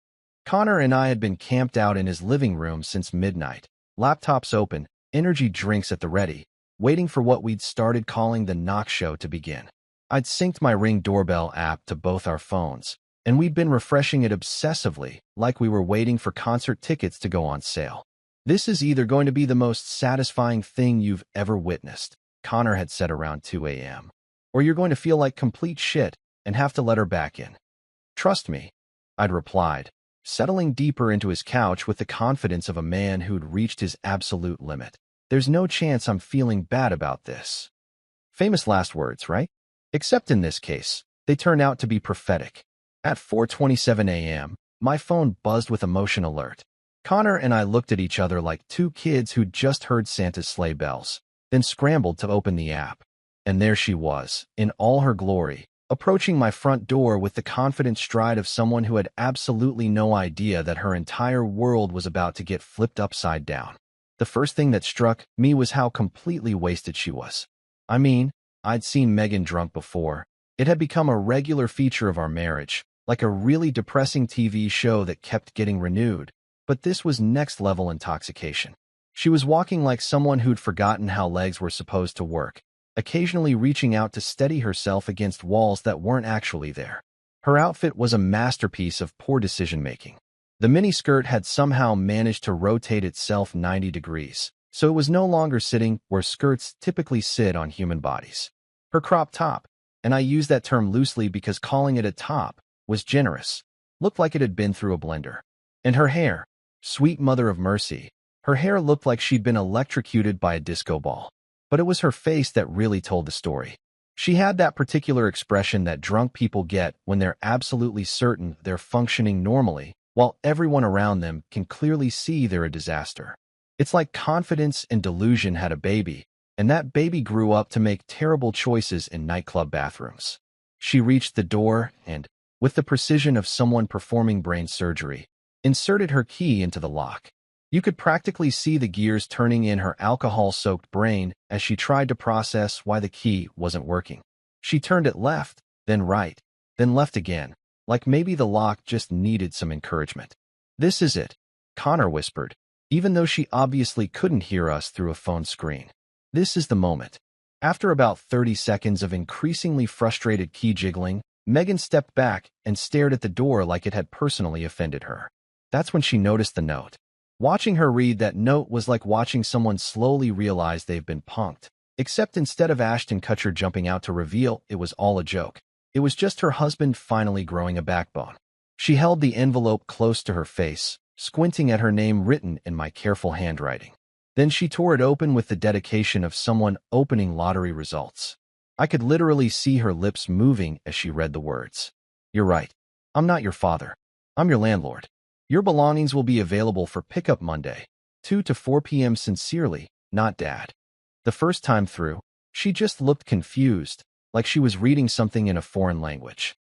Connor and I had been camped out in his living room since midnight, laptops open, energy drinks at the ready, waiting for what we'd started calling the knock show to begin. I'd synced my Ring doorbell app to both our phones, and we'd been refreshing it obsessively like we were waiting for concert tickets to go on sale. This is either going to be the most satisfying thing you've ever witnessed, Connor had said around 2 a.m., or you're going to feel like complete shit and have to let her back in. Trust me, I'd replied, settling deeper into his couch with the confidence of a man who'd reached his absolute limit. There's no chance I'm feeling bad about this. Famous last words, right? Except in this case, they turn out to be prophetic. At 4:27 a.m., my phone buzzed with a motion alert. Connor and I looked at each other like two kids who'd just heard Santa's sleigh bells, then scrambled to open the app. And there she was, in all her glory, approaching my front door with the confident stride of someone who had absolutely no idea that her entire world was about to get flipped upside down. The first thing that struck me was how completely wasted she was. I mean, I'd seen Megan drunk before. It had become a regular feature of our marriage, like a really depressing TV show that kept getting renewed. But this was next-level intoxication. She was walking like someone who'd forgotten how legs were supposed to work, occasionally reaching out to steady herself against walls that weren't actually there. Her outfit was a masterpiece of poor decision-making. The miniskirt had somehow managed to rotate itself 90 degrees, so it was no longer sitting where skirts typically sit on human bodies. Her crop top, and I use that term loosely because calling it a top was generous, looked like it had been through a blender. And her hair, sweet mother of mercy, her hair looked like she'd been electrocuted by a disco ball. But it was her face that really told the story. She had that particular expression that drunk people get when they're absolutely certain they're functioning normally, while everyone around them can clearly see they're a disaster. It's like confidence and delusion had a baby, and that baby grew up to make terrible choices in nightclub bathrooms. She reached the door and, with the precision of someone performing brain surgery, inserted her key into the lock. You could practically see the gears turning in her alcohol-soaked brain as she tried to process why the key wasn't working. She turned it left, then right, then left again, like maybe the lock just needed some encouragement. "This is it," Connor whispered, even though she obviously couldn't hear us through a phone screen. "This is the moment." After about 30 seconds of increasingly frustrated key jiggling, Megan stepped back and stared at the door like it had personally offended her. That's when she noticed the note. Watching her read that note was like watching someone slowly realize they've been punked. Except instead of Ashton Kutcher jumping out to reveal it was all a joke, it was just her husband finally growing a backbone. She held the envelope close to her face, squinting at her name written in my careful handwriting. Then she tore it open with the dedication of someone opening lottery results. I could literally see her lips moving as she read the words. You're right. I'm not your father. I'm your landlord. Your belongings will be available for pickup Monday, 2 to 4 p.m. Sincerely, not Dad. The first time through, she just looked confused, like she was reading something in a foreign language.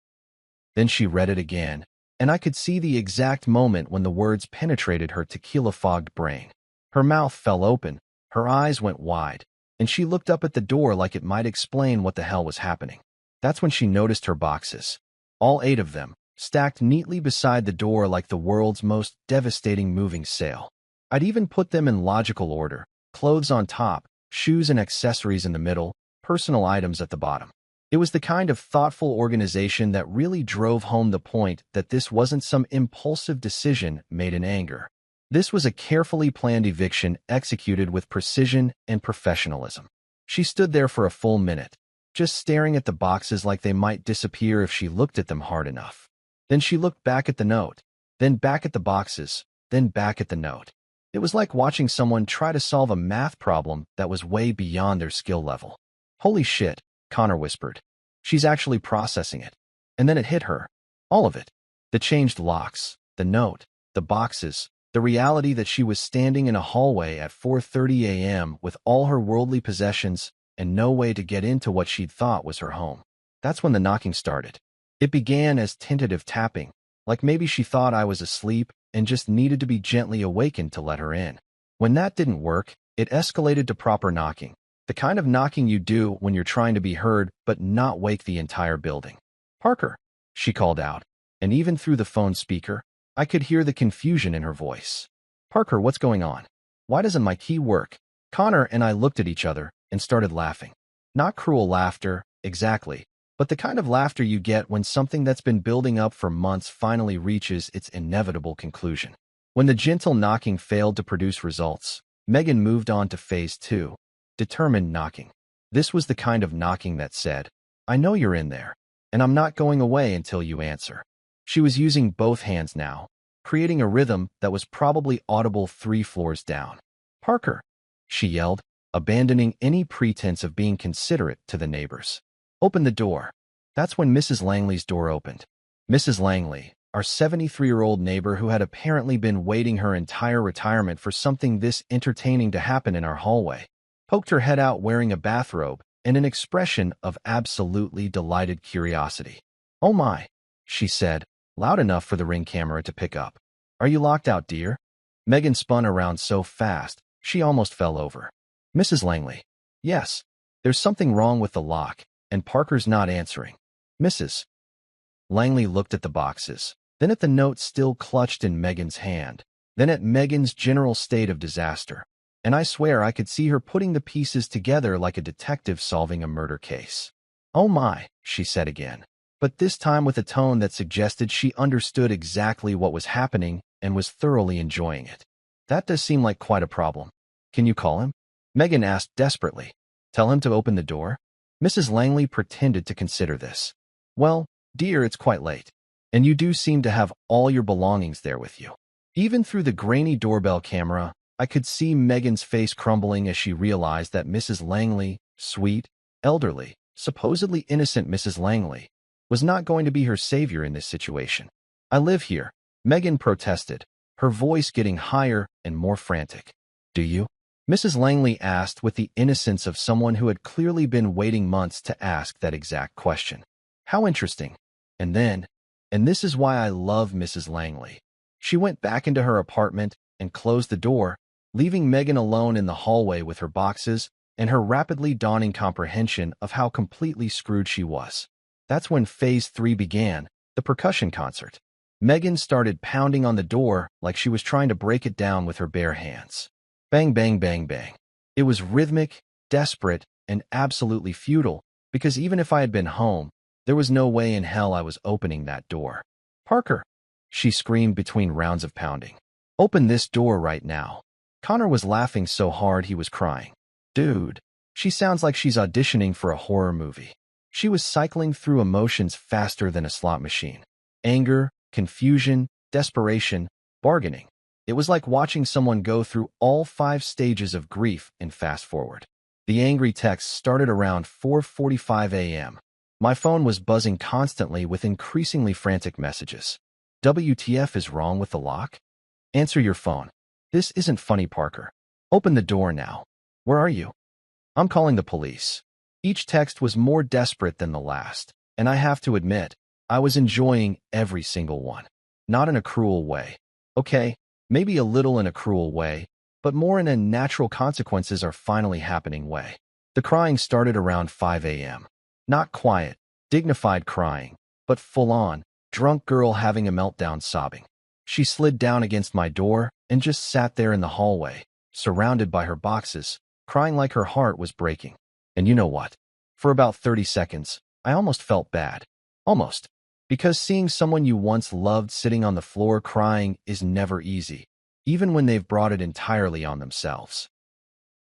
Then she read it again, and I could see the exact moment when the words penetrated her tequila-fogged brain. Her mouth fell open, her eyes went wide, and she looked up at the door like it might explain what the hell was happening. That's when she noticed her boxes. All 8 of them, stacked neatly beside the door like the world's most devastating moving sale. I'd even put them in logical order, clothes on top, shoes and accessories in the middle, personal items at the bottom. It was the kind of thoughtful organization that really drove home the point that this wasn't some impulsive decision made in anger. This was a carefully planned eviction executed with precision and professionalism. She stood there for a full minute, just staring at the boxes like they might disappear if she looked at them hard enough. Then she looked back at the note, then back at the boxes, then back at the note. It was like watching someone try to solve a math problem that was way beyond their skill level. Holy shit, Connor whispered. She's actually processing it. And then it hit her. All of it. The changed locks, the note, the boxes, the reality that she was standing in a hallway at 4:30 a.m. with all her worldly possessions and no way to get into what she'd thought was her home. That's when the knocking started. It began as tentative tapping, like maybe she thought I was asleep and just needed to be gently awakened to let her in. When that didn't work, it escalated to proper knocking, the kind of knocking you do when you're trying to be heard but not wake the entire building. Parker, she called out, and even through the phone speaker, I could hear the confusion in her voice. Parker, what's going on? Why doesn't my key work? Connor and I looked at each other and started laughing. Not cruel laughter, exactly, but the kind of laughter you get when something that's been building up for months finally reaches its inevitable conclusion. When the gentle knocking failed to produce results, Megan moved on to phase 2, determined knocking. This was the kind of knocking that said, I know you're in there, and I'm not going away until you answer. She was using both hands now, creating a rhythm that was probably audible 3 floors down. Parker, she yelled, abandoning any pretense of being considerate to the neighbors. Open the door. That's when Mrs. Langley's door opened. Mrs. Langley, our 73-year-old neighbor who had apparently been waiting her entire retirement for something this entertaining to happen in our hallway, poked her head out wearing a bathrobe and an expression of absolutely delighted curiosity. Oh my, she said, loud enough for the Ring camera to pick up. Are you locked out, dear? Megan spun around so fast, she almost fell over. Mrs. Langley. Yes. There's something wrong with the lock, and Parker's not answering. Mrs. Langley looked at the boxes, then at the note still clutched in Megan's hand, then at Megan's general state of disaster. And I swear I could see her putting the pieces together like a detective solving a murder case. Oh my, she said again, but this time with a tone that suggested she understood exactly what was happening and was thoroughly enjoying it. That does seem like quite a problem. Can you call him? Megan asked desperately. Tell him to open the door? Mrs. Langley pretended to consider this. Well, dear, it's quite late, and you do seem to have all your belongings there with you. Even through the grainy doorbell camera, I could see Megan's face crumbling as she realized that Mrs. Langley, sweet, elderly, supposedly innocent Mrs. Langley, was not going to be her savior in this situation. I live here, Megan protested, her voice getting higher and more frantic. Do you? Mrs. Langley asked with the innocence of someone who had clearly been waiting months to ask that exact question. How interesting. And this is why I love Mrs. Langley. She went back into her apartment and closed the door, leaving Megan alone in the hallway with her boxes and her rapidly dawning comprehension of how completely screwed she was. That's when Phase 3 began, the percussion concert. Megan started pounding on the door like she was trying to break it down with her bare hands. Bang, bang, bang, bang. It was rhythmic, desperate, and absolutely futile, because even if I had been home, there was no way in hell I was opening that door. Parker, she screamed between rounds of pounding. Open this door right now. Connor was laughing so hard he was crying. Dude, she sounds like she's auditioning for a horror movie. She was cycling through emotions faster than a slot machine. Anger, confusion, desperation, bargaining. It was like watching someone go through all 5 stages of grief in fast forward. The angry text started around 4:45 a.m. My phone was buzzing constantly with increasingly frantic messages. WTF is wrong with the lock? Answer your phone. This isn't funny, Parker. Open the door now. Where are you? I'm calling the police. Each text was more desperate than the last, and I have to admit, I was enjoying every single one. Not in a cruel way. Okay, maybe a little in a cruel way, but more in a natural consequences are finally happening way. The crying started around 5 a.m. Not quiet, dignified crying, but full-on, drunk girl having a meltdown sobbing. She slid down against my door and just sat there in the hallway, surrounded by her boxes, crying like her heart was breaking. And you know what? For about 30 seconds, I almost felt bad. Almost. Because seeing someone you once loved sitting on the floor crying is never easy, even when they've brought it entirely on themselves.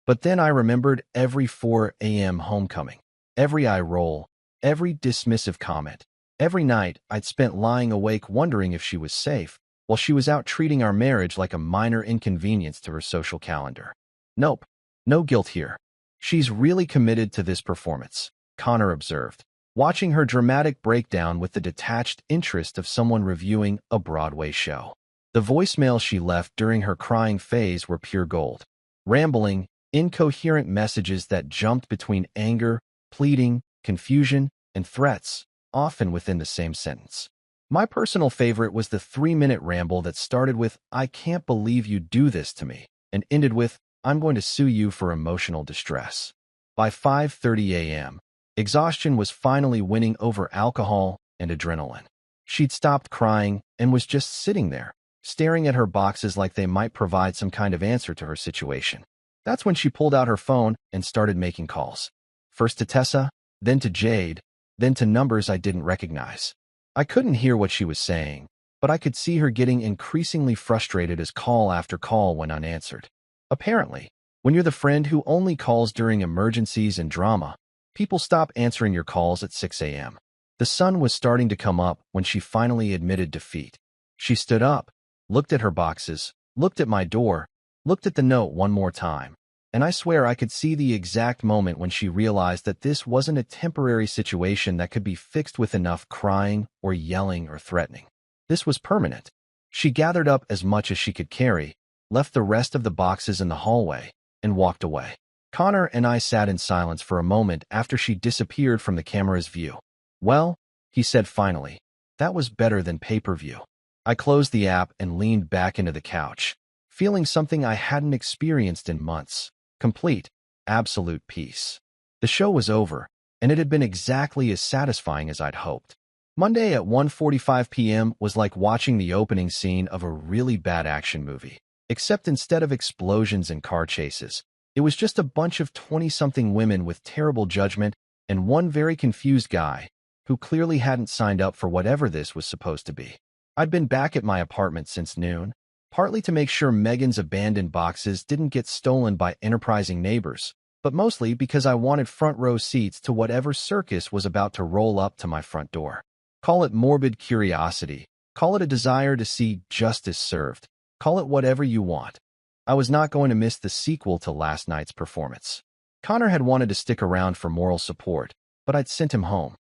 But then I remembered every 4 a.m. homecoming, every eye roll, every dismissive comment, every night I'd spent lying awake wondering if she was safe, while she was out treating our marriage like a minor inconvenience to her social calendar. Nope, no guilt here. She's really committed to this performance, Connor observed, watching her dramatic breakdown with the detached interest of someone reviewing a Broadway show. The voicemails she left during her crying phase were pure gold. Rambling, incoherent messages that jumped between anger, pleading, confusion, and threats, often within the same sentence. My personal favorite was the 3-minute ramble that started with, "I can't believe you do this to me," and ended with, "I'm going to sue you for emotional distress." By 5:30 a.m., exhaustion was finally winning over alcohol and adrenaline. She'd stopped crying and was just sitting there, staring at her boxes like they might provide some kind of answer to her situation. That's when she pulled out her phone and started making calls. First to Tessa, then to Jade, then to numbers I didn't recognize. I couldn't hear what she was saying, but I could see her getting increasingly frustrated as call after call went unanswered. Apparently, when you're the friend who only calls during emergencies and drama, people stop answering your calls at 6 a.m. The sun was starting to come up when she finally admitted defeat. She stood up, looked at her boxes, looked at my door, looked at the note one more time, and I swear I could see the exact moment when she realized that this wasn't a temporary situation that could be fixed with enough crying or yelling or threatening. This was permanent. She gathered up as much as she could carry, left the rest of the boxes in the hallway, and walked away. Connor and I sat in silence for a moment after she disappeared from the camera's view. "Well," he said finally, "that was better than pay-per-view." I closed the app and leaned back into the couch, feeling something I hadn't experienced in months. Complete, absolute peace. The show was over, and it had been exactly as satisfying as I'd hoped. Monday at 1:45 p.m. was like watching the opening scene of a really bad action movie, except instead of explosions and car chases, it was just a bunch of 20-something women with terrible judgment and one very confused guy who clearly hadn't signed up for whatever this was supposed to be. I'd been back at my apartment since noon, partly to make sure Megan's abandoned boxes didn't get stolen by enterprising neighbors, but mostly because I wanted front-row seats to whatever circus was about to roll up to my front door. Call it morbid curiosity, call it a desire to see justice served, call it whatever you want. I was not going to miss the sequel to last night's performance. Connor had wanted to stick around for moral support, but I'd sent him home.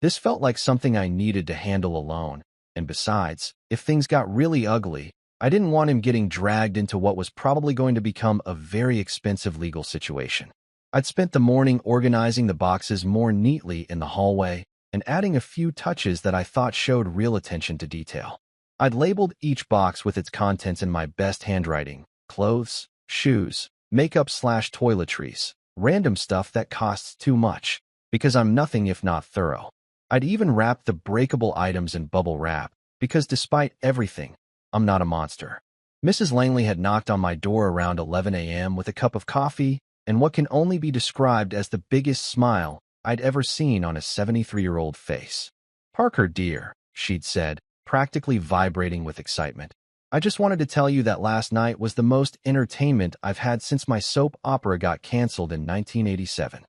This felt like something I needed to handle alone, and besides, if things got really ugly, I didn't want him getting dragged into what was probably going to become a very expensive legal situation. I'd spent the morning organizing the boxes more neatly in the hallway and adding a few touches that I thought showed real attention to detail. I'd labeled each box with its contents in my best handwriting: clothes, shoes, makeup/toiletries, random stuff that costs too much, because I'm nothing if not thorough. I'd even wrapped the breakable items in bubble wrap, because despite everything, I'm not a monster. Mrs. Langley had knocked on my door around 11 a.m. with a cup of coffee and what can only be described as the biggest smile I'd ever seen on a 73-year-old face. "Parker, dear," she'd said, practically vibrating with excitement. I just wanted to tell you that last night was the most entertainment I've had since my soap opera got canceled in 1987.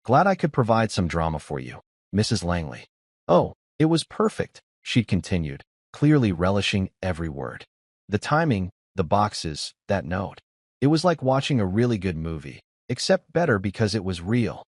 Glad I could provide some drama for you, Mrs. Langley. Oh, it was perfect, she continued, clearly relishing every word. The timing, the boxes, that note. It was like watching a really good movie, except better because it was real.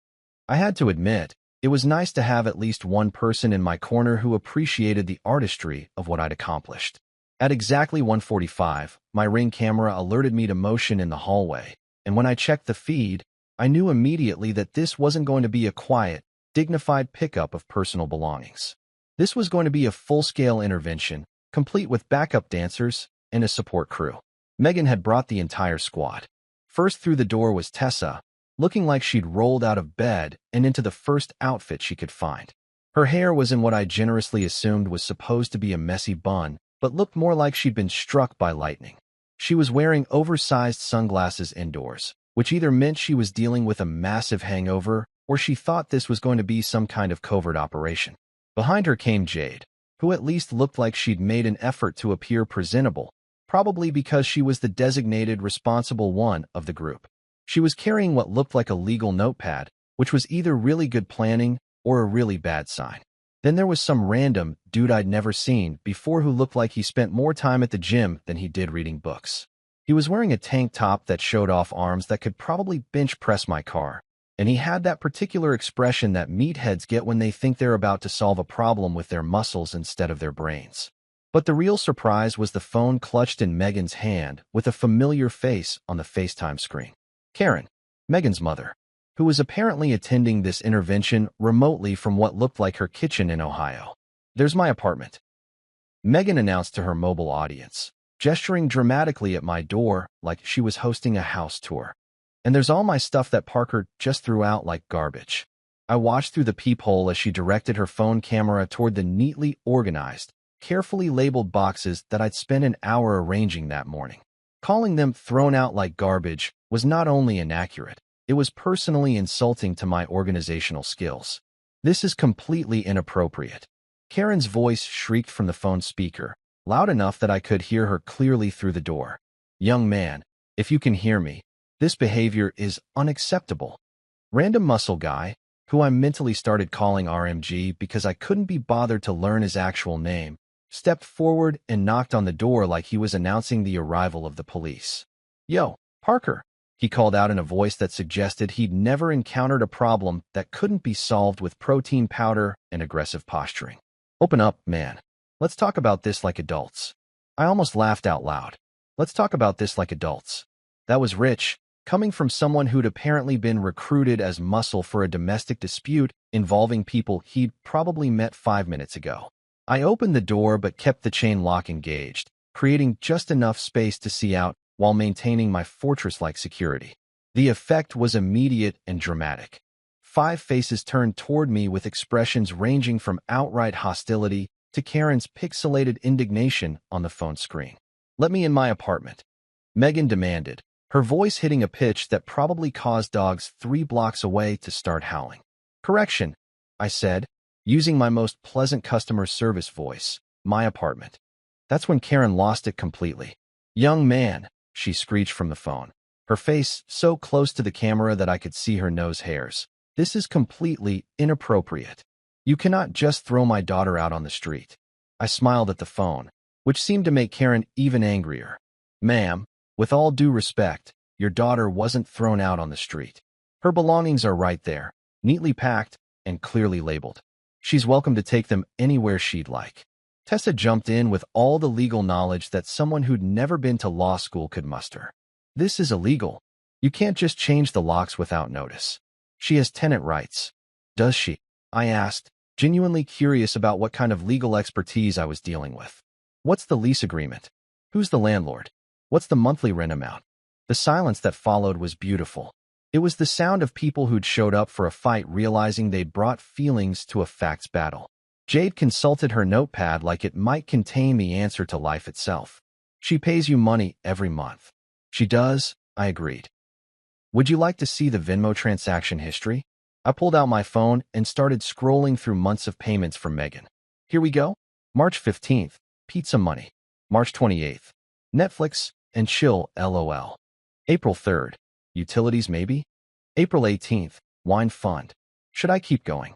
I had to admit, it was nice to have at least one person in my corner who appreciated the artistry of what I'd accomplished. At exactly 1:45, my Ring camera alerted me to motion in the hallway, and when I checked the feed, I knew immediately that this wasn't going to be a quiet, dignified pickup of personal belongings. This was going to be a full-scale intervention, complete with backup dancers and a support crew. Megan had brought the entire squad. First through the door was Tessa, looking like she'd rolled out of bed and into the first outfit she could find. Her hair was in what I generously assumed was supposed to be a messy bun, but looked more like she'd been struck by lightning. She was wearing oversized sunglasses indoors, which either meant she was dealing with a massive hangover or she thought this was going to be some kind of covert operation. Behind her came Jade, who at least looked like she'd made an effort to appear presentable, probably because she was the designated responsible one of the group. She was carrying what looked like a legal notepad, which was either really good planning or a really bad sign. Then there was some random dude I'd never seen before who looked like he spent more time at the gym than he did reading books. He was wearing a tank top that showed off arms that could probably bench press my car, and he had that particular expression that meatheads get when they think they're about to solve a problem with their muscles instead of their brains. But the real surprise was the phone clutched in Megan's hand with a familiar face on the FaceTime screen. Karen, Megan's mother, who was apparently attending this intervention remotely from what looked like her kitchen in Ohio. "There's my apartment," Megan announced to her mobile audience, gesturing dramatically at my door like she was hosting a house tour. "And there's all my stuff that Parker just threw out like garbage." I watched through the peephole as she directed her phone camera toward the neatly organized, carefully labeled boxes that I'd spent an hour arranging that morning. Calling them thrown out like garbage was not only inaccurate, it was personally insulting to my organizational skills. "This is completely inappropriate." Karen's voice shrieked from the phone speaker, loud enough that I could hear her clearly through the door. "Young man, if you can hear me, this behavior is unacceptable." Random muscle guy, who I mentally started calling RMG because I couldn't be bothered to learn his actual name, stepped forward and knocked on the door like he was announcing the arrival of the police. "Yo, Parker," he called out in a voice that suggested he'd never encountered a problem that couldn't be solved with protein powder and aggressive posturing. "Open up, man. Let's talk about this like adults." I almost laughed out loud. Let's talk about this like adults. That was rich, coming from someone who'd apparently been recruited as muscle for a domestic dispute involving people he'd probably met 5 minutes ago. I opened the door but kept the chain lock engaged, creating just enough space to see out while maintaining my fortress-like security. The effect was immediate and dramatic. 5 faces turned toward me with expressions ranging from outright hostility to Karen's pixelated indignation on the phone screen. "Let me in my apartment," Megan demanded, her voice hitting a pitch that probably caused dogs 3 blocks away to start howling. "Correction," I said, using my most pleasant customer service voice, "my apartment." That's when Karen lost it completely. "Young man," she screeched from the phone, her face so close to the camera that I could see her nose hairs. "This is completely inappropriate. You cannot just throw my daughter out on the street." I smiled at the phone, which seemed to make Karen even angrier. "Ma'am, with all due respect, your daughter wasn't thrown out on the street. Her belongings are right there, neatly packed and clearly labeled. She's welcome to take them anywhere she'd like." Tessa jumped in with all the legal knowledge that someone who'd never been to law school could muster. "This is illegal. You can't just change the locks without notice. She has tenant rights." "Does she?" I asked, genuinely curious about what kind of legal expertise I was dealing with. "What's the lease agreement? Who's the landlord? What's the monthly rent amount?" The silence that followed was beautiful. It was the sound of people who'd showed up for a fight realizing they'd brought feelings to a facts battle. Jade consulted her notepad like it might contain the answer to life itself. "She pays you money every month." "She does," I agreed. "Would you like to see the Venmo transaction history?" I pulled out my phone and started scrolling through months of payments from Megan. "Here we go. March 15th, pizza money. March 28th, Netflix and chill, lol. April 3rd. Utilities maybe? April 18th. Wine fund. Should I keep going?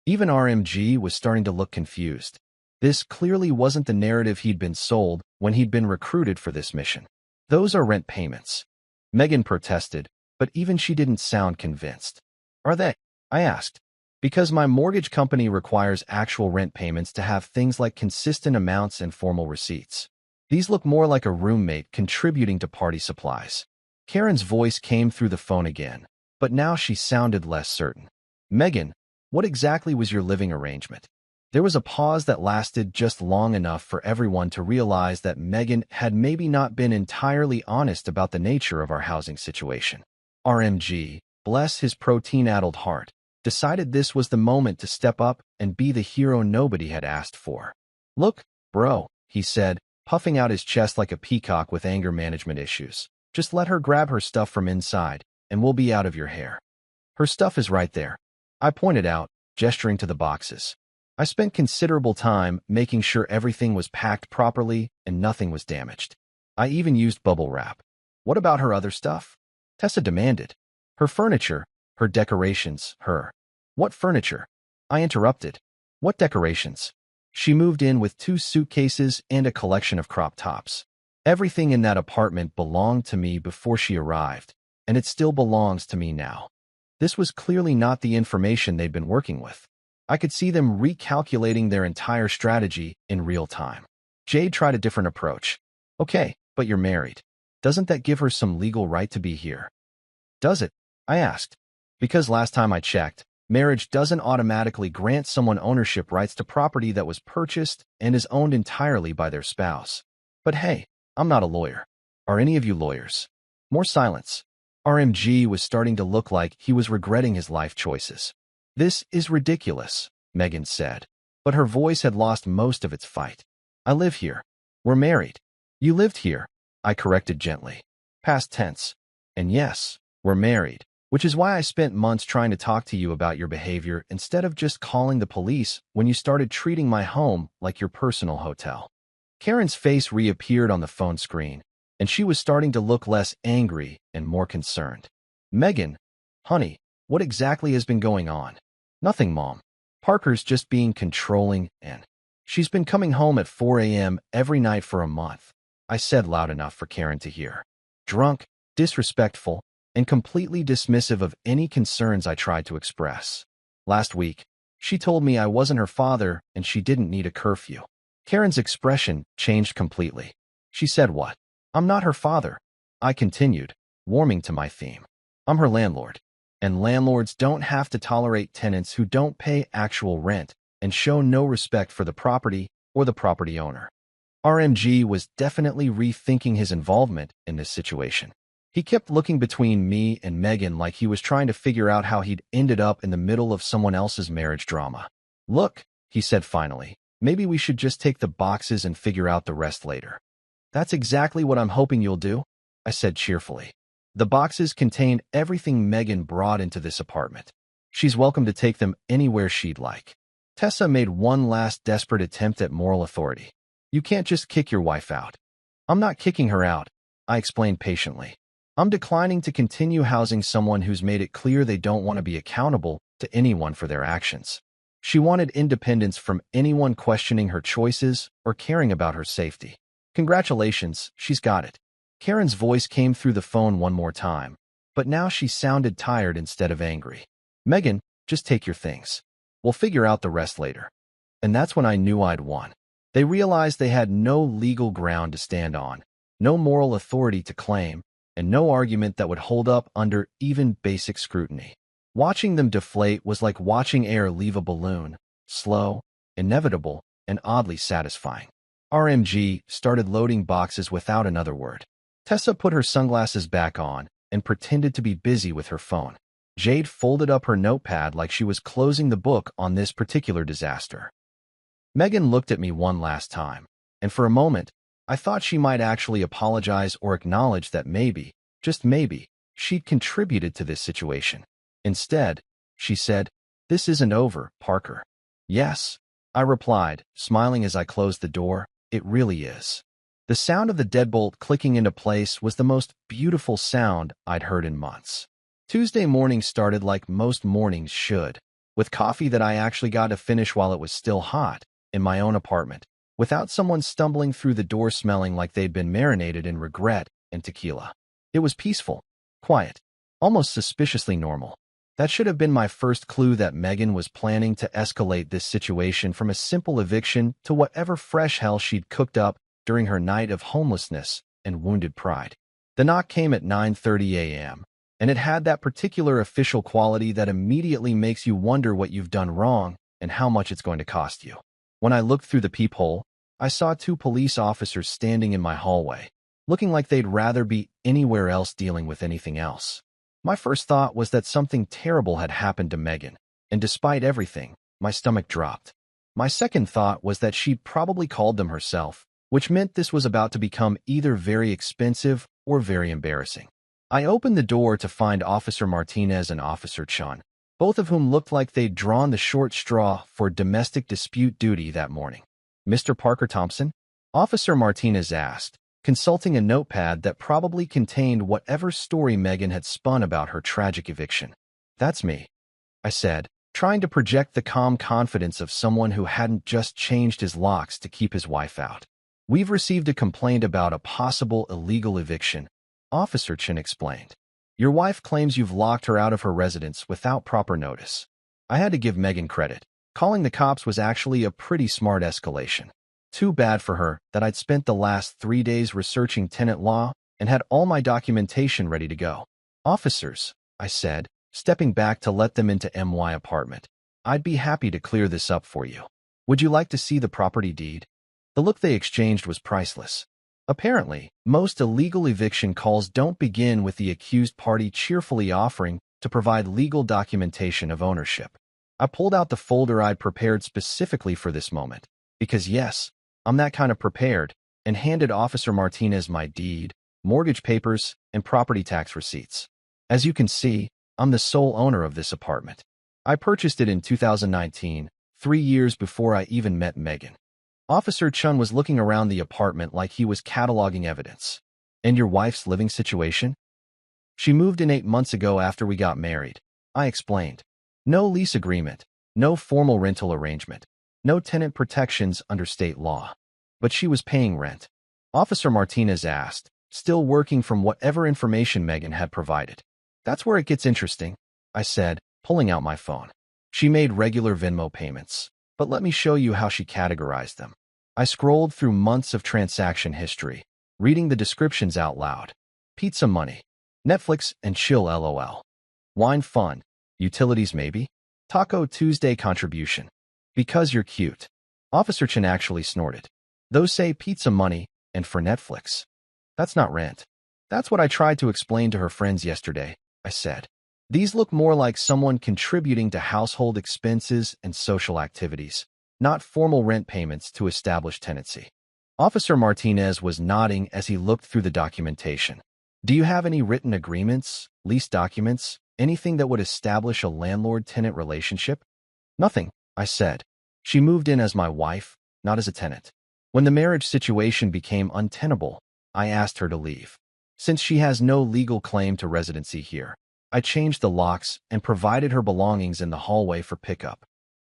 Even RMG was starting to look confused. This clearly wasn't the narrative he'd been sold when he'd been recruited for this mission. Those are rent payments. Megan protested, but even she didn't sound convinced. Are they? I asked. Because my mortgage company requires actual rent payments to have things like consistent amounts and formal receipts. These look more like a roommate contributing to party supplies. Karen's voice came through the phone again, but now she sounded less certain. Megan, what exactly was your living arrangement? There was a pause that lasted just long enough for everyone to realize that Megan had maybe not been entirely honest about the nature of our housing situation. RMG, bless his protein-addled heart, decided this was the moment to step up and be the hero nobody had asked for. Look, bro, he said, puffing out his chest like a peacock with anger management issues. Just let her grab her stuff from inside, and we'll be out of your hair. Her stuff is right there, I pointed out, gesturing to the boxes. I spent considerable time making sure everything was packed properly and nothing was damaged. I even used bubble wrap. What about her other stuff? Tessa demanded. Her furniture, her decorations, her. What furniture? I interrupted. What decorations? She moved in with 2 suitcases and a collection of crop tops. Everything in that apartment belonged to me before she arrived, and it still belongs to me now. This was clearly not the information they'd been working with. I could see them recalculating their entire strategy in real time. Jade tried a different approach. Okay, but you're married. Doesn't that give her some legal right to be here? Does it? I asked. Because last time I checked, marriage doesn't automatically grant someone ownership rights to property that was purchased and is owned entirely by their spouse. But hey, I'm not a lawyer. Are any of you lawyers? More silence. RMG was starting to look like he was regretting his life choices. This is ridiculous, Megan said, but her voice had lost most of its fight. I live here. We're married. You lived here, I corrected gently. Past tense. And yes, we're married, which is why I spent months trying to talk to you about your behavior instead of just calling the police when you started treating my home like your personal hotel. Karen's face reappeared on the phone screen, and she was starting to look less angry and more concerned. Megan, honey, what exactly has been going on? Nothing, Mom. Parker's just being controlling and she's been coming home at 4 a.m. every night for a month, I said loud enough for Karen to hear. Drunk, disrespectful, and completely dismissive of any concerns I tried to express. Last week, she told me I wasn't her father and she didn't need a curfew. Karen's expression changed completely. She said what? I'm not her father, I continued, warming to my theme. I'm her landlord, and landlords don't have to tolerate tenants who don't pay actual rent and show no respect for the property or the property owner. RMG was definitely rethinking his involvement in this situation. He kept looking between me and Megan like he was trying to figure out how he'd ended up in the middle of someone else's marriage drama. Look, he said finally, maybe we should just take the boxes and figure out the rest later. That's exactly what I'm hoping you'll do, I said cheerfully. The boxes contained everything Megan brought into this apartment. She's welcome to take them anywhere she'd like. Tessa made one last desperate attempt at moral authority. You can't just kick your wife out. I'm not kicking her out, I explained patiently. I'm declining to continue housing someone who's made it clear they don't want to be accountable to anyone for their actions. She wanted independence from anyone questioning her choices or caring about her safety. Congratulations, she's got it. Karen's voice came through the phone one more time, but now she sounded tired instead of angry. Megan, just take your things. We'll figure out the rest later. And that's when I knew I'd won. They realized they had no legal ground to stand on, no moral authority to claim, and no argument that would hold up under even basic scrutiny. Watching them deflate was like watching air leave a balloon, slow, inevitable, and oddly satisfying. RMG started loading boxes without another word. Tessa put her sunglasses back on and pretended to be busy with her phone. Jade folded up her notepad like she was closing the book on this particular disaster. Megan looked at me one last time, and for a moment, I thought she might actually apologize or acknowledge that maybe, just maybe, she'd contributed to this situation. Instead, she said, "This isn't over, Parker." "Yes," I replied, smiling as I closed the door, "it really is." The sound of the deadbolt clicking into place was the most beautiful sound I'd heard in months. Tuesday morning started like most mornings should, with coffee that I actually got to finish while it was still hot, in my own apartment, without someone stumbling through the door smelling like they'd been marinated in regret and tequila. It was peaceful, quiet, almost suspiciously normal. That should have been my first clue that Megan was planning to escalate this situation from a simple eviction to whatever fresh hell she'd cooked up during her night of homelessness and wounded pride. The knock came at 9:30 a.m., and it had that particular official quality that immediately makes you wonder what you've done wrong and how much it's going to cost you. When I looked through the peephole, I saw two police officers standing in my hallway, looking like they'd rather be anywhere else dealing with anything else. My first thought was that something terrible had happened to Megan, and despite everything, my stomach dropped. My second thought was that she'd probably called them herself, which meant this was about to become either very expensive or very embarrassing. I opened the door to find Officer Martinez and Officer Chun, both of whom looked like they'd drawn the short straw for domestic dispute duty that morning. "Mr. Parker Thompson?" Officer Martinez asked, consulting a notepad that probably contained whatever story Megan had spun about her tragic eviction. "That's me," I said, trying to project the calm confidence of someone who hadn't just changed his locks to keep his wife out. "We've received a complaint about a possible illegal eviction," Officer Chin explained. "Your wife claims you've locked her out of her residence without proper notice." I had to give Megan credit. Calling the cops was actually a pretty smart escalation. Too bad for her that I'd spent the last 3 days researching tenant law and had all my documentation ready to go. "Officers," I said, stepping back to let them into my apartment, "I'd be happy to clear this up for you. Would you like to see the property deed?" The look they exchanged was priceless. Apparently, most illegal eviction calls don't begin with the accused party cheerfully offering to provide legal documentation of ownership. I pulled out the folder I'd prepared specifically for this moment, because yes, I'm that kind of prepared, and handed Officer Martinez my deed, mortgage papers, and property tax receipts. As you can see, I'm the sole owner of this apartment. I purchased it in 2019, 3 years before I even met Megan. Officer Chun was looking around the apartment like he was cataloging evidence. "And your wife's living situation?" "She moved in 8 months ago after we got married," I explained. "No lease agreement, no formal rental arrangement, no tenant protections under state law. But she was paying rent." Officer Martinez asked, still working from whatever information Megan had provided. "That's where it gets interesting," I said, pulling out my phone. "She made regular Venmo payments, but let me show you how she categorized them." I scrolled through months of transaction history, reading the descriptions out loud. Pizza money, Netflix and chill LOL. Wine fund, utilities maybe? Taco Tuesday contribution. Because you're cute. Officer Chin actually snorted. "Those say pizza money, and for Netflix. That's not rent." "That's what I tried to explain to her friends yesterday," I said. "These look more like someone contributing to household expenses and social activities, not formal rent payments to establish tenancy." Officer Martinez was nodding as he looked through the documentation. "Do you have any written agreements, lease documents, anything that would establish a landlord-tenant relationship?" "Nothing," I said. "She moved in as my wife, not as a tenant. When the marriage situation became untenable, I asked her to leave. Since she has no legal claim to residency here, I changed the locks and provided her belongings in the hallway for pickup."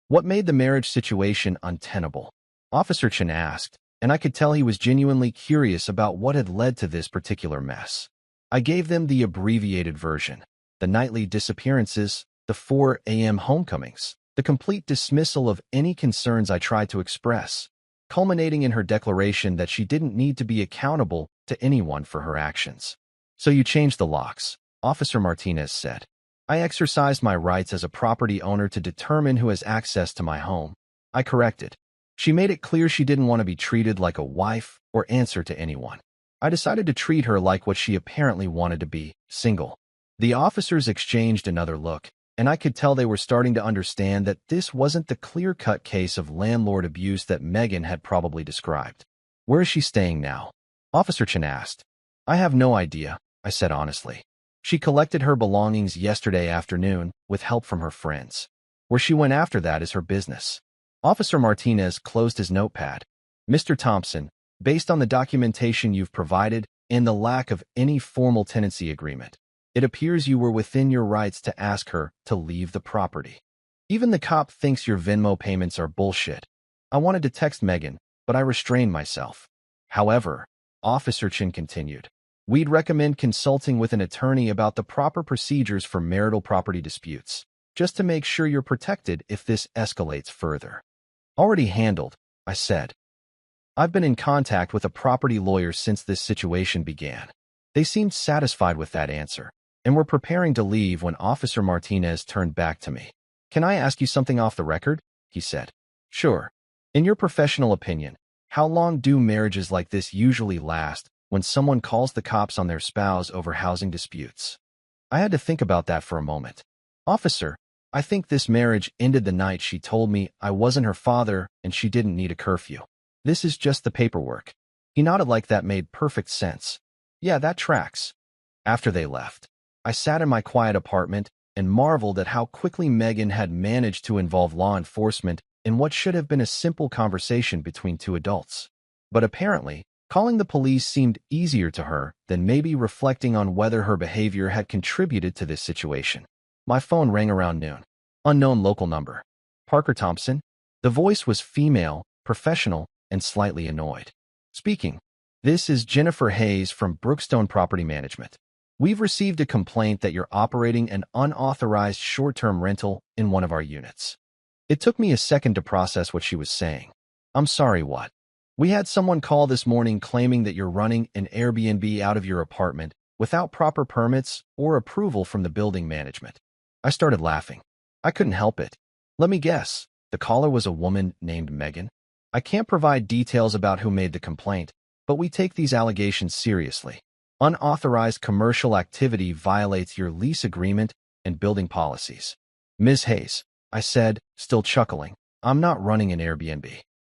"What made the marriage situation untenable?" Officer Chin asked, and I could tell he was genuinely curious about what had led to this particular mess. I gave them the abbreviated version: the nightly disappearances, the 4 a.m. homecomings, the complete dismissal of any concerns I tried to express, culminating in her declaration that she didn't need to be accountable to anyone for her actions. "So you changed the locks," Officer Martinez said. "I exercised my rights as a property owner to determine who has access to my home," I corrected. "She made it clear she didn't want to be treated like a wife or answer to anyone. I decided to treat her like what she apparently wanted to be, single." The officers exchanged another look, and I could tell they were starting to understand that this wasn't the clear-cut case of landlord abuse that Megan had probably described. "Where is she staying now?" Officer Chin asked. "I have no idea," I said honestly. "She collected her belongings yesterday afternoon with help from her friends. Where she went after that is her business." Officer Martinez closed his notepad. "Mr. Thompson, Based on the documentation you've provided and the lack of any formal tenancy agreement, it appears you were within your rights to ask her to leave the property. Even the cop thinks your Venmo payments are bullshit. I wanted to text Megan, but I restrained myself. However, Officer Chin continued, we'd recommend consulting with an attorney about the proper procedures for marital property disputes, just to make sure you're protected if this escalates further. Already handled, I said. I've been in contact with a property lawyer since this situation began. They seemed satisfied with that answer, and were preparing to leave when Officer Martinez turned back to me. Can I ask you something off the record? He said. Sure. In your professional opinion, how long do marriages like this usually last when someone calls the cops on their spouse over housing disputes? I had to think about that for a moment. Officer, I think this marriage ended the night she told me I wasn't her father and she didn't need a curfew. This is just the paperwork. He nodded like that made perfect sense. Yeah, that tracks. After they left, I sat in my quiet apartment and marveled at how quickly Megan had managed to involve law enforcement in what should have been a simple conversation between two adults. But apparently, calling the police seemed easier to her than maybe reflecting on whether her behavior had contributed to this situation. My phone rang around noon. Unknown local number. Parker Thompson? The voice was female, professional, and slightly annoyed. Speaking. This is Jennifer Hayes from Brookstone Property Management. We've received a complaint that you're operating an unauthorized short-term rental in one of our units. It took me a second to process what she was saying. I'm sorry, what? We had someone call this morning claiming that you're running an Airbnb out of your apartment without proper permits or approval from the building management. I started laughing. I couldn't help it. Let me guess. The caller was a woman named Megan. I can't provide details about who made the complaint, but we take these allegations seriously. Unauthorized commercial activity violates your lease agreement and building policies. Ms. Hayes, I said, still chuckling, I'm not running an Airbnb.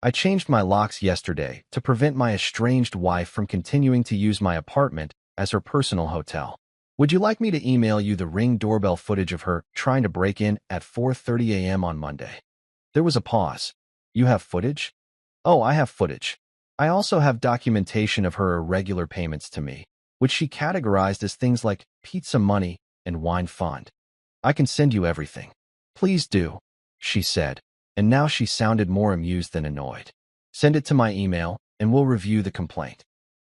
I changed my locks yesterday to prevent my estranged wife from continuing to use my apartment as her personal hotel. Would you like me to email you the Ring doorbell footage of her trying to break in at 4:30 a.m. on Monday? There was a pause. You have footage? Oh, I have footage. I also have documentation of her irregular payments to me, which she categorized as things like pizza money and wine fund. I can send you everything. Please do, she said, and now she sounded more amused than annoyed. Send it to my email, and we'll review the complaint.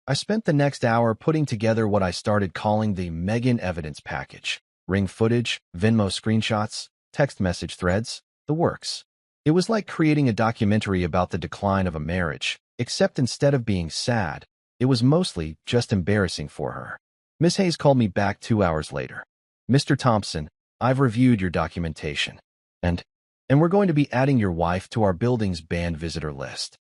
I spent the next hour putting together what I started calling the Megan evidence package. Ring footage, Venmo screenshots, text message threads, the works. It was like creating a documentary about the decline of a marriage, except instead of being sad, it was mostly just embarrassing for her. Miss Hayes called me back 2 hours later. Mr. Thompson, I've reviewed your documentation, and we're going to be adding your wife to our building's banned visitor list.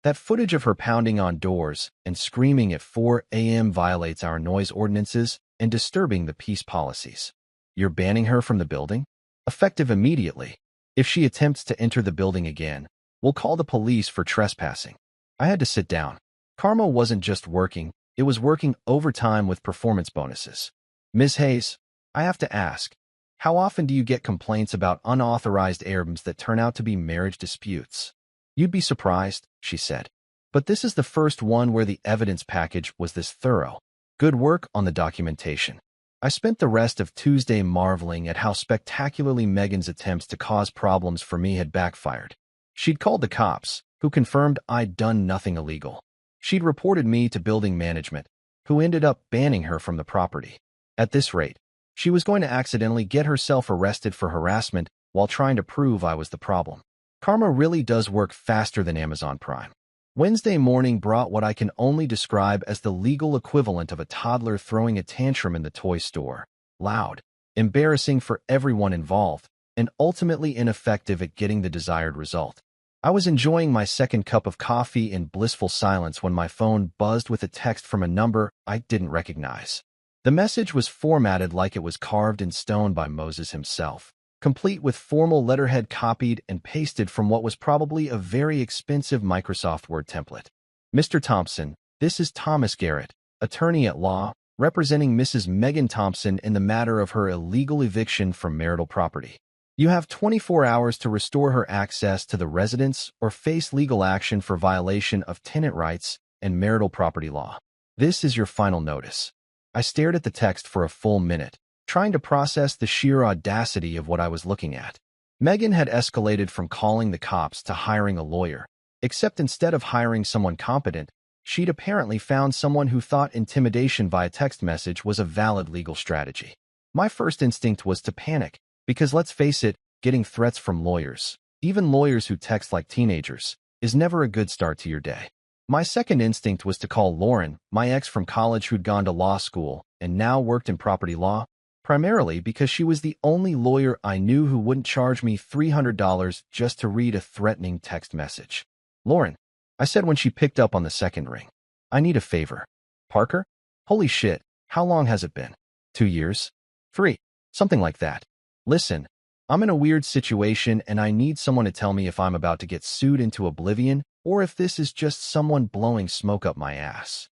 That footage of her pounding on doors and screaming at 4 a.m. violates our noise ordinances and disturbing the peace policies. You're banning her from the building? Effective immediately. If she attempts to enter the building again, we'll call the police for trespassing. I had to sit down. Karma wasn't just working, it was working overtime with performance bonuses. Ms. Hayes, I have to ask, how often do you get complaints about unauthorized Airbnbs that turn out to be marriage disputes? You'd be surprised, she said. But this is the first one where the evidence package was this thorough. Good work on the documentation. I spent the rest of Tuesday marveling at how spectacularly Megan's attempts to cause problems for me had backfired. She'd called the cops, who confirmed I'd done nothing illegal. She'd reported me to building management, who ended up banning her from the property. At this rate, she was going to accidentally get herself arrested for harassment while trying to prove I was the problem. Karma really does work faster than Amazon Prime. Wednesday morning brought what I can only describe as the legal equivalent of a toddler throwing a tantrum in the toy store. Loud, embarrassing for everyone involved, and ultimately ineffective at getting the desired result. I was enjoying my second cup of coffee in blissful silence when my phone buzzed with a text from a number I didn't recognize. The message was formatted like it was carved in stone by Moses himself, complete with formal letterhead copied and pasted from what was probably a very expensive Microsoft Word template. Mr. Thompson, this is Thomas Garrett, attorney at law, representing Mrs. Megan Thompson in the matter of her illegal eviction from marital property. You have 24 hours to restore her access to the residence or face legal action for violation of tenant rights and marital property law. This is your final notice." I stared at the text for a full minute, trying to process the sheer audacity of what I was looking at. Megan had escalated from calling the cops to hiring a lawyer, except instead of hiring someone competent, she'd apparently found someone who thought intimidation via text message was a valid legal strategy. My first instinct was to panic, because let's face it, getting threats from lawyers, even lawyers who text like teenagers, is never a good start to your day. My second instinct was to call Lauren, my ex from college who'd gone to law school and now worked in property law, primarily because she was the only lawyer I knew who wouldn't charge me $300 just to read a threatening text message. "Lauren," I said when she picked up on the second ring, "I need a favor." "Parker? Holy shit, how long has it been? 2 years? 3? Something like that. Listen, I'm in a weird situation and I need someone to tell me if I'm about to get sued into oblivion or if this is just someone blowing smoke up my ass."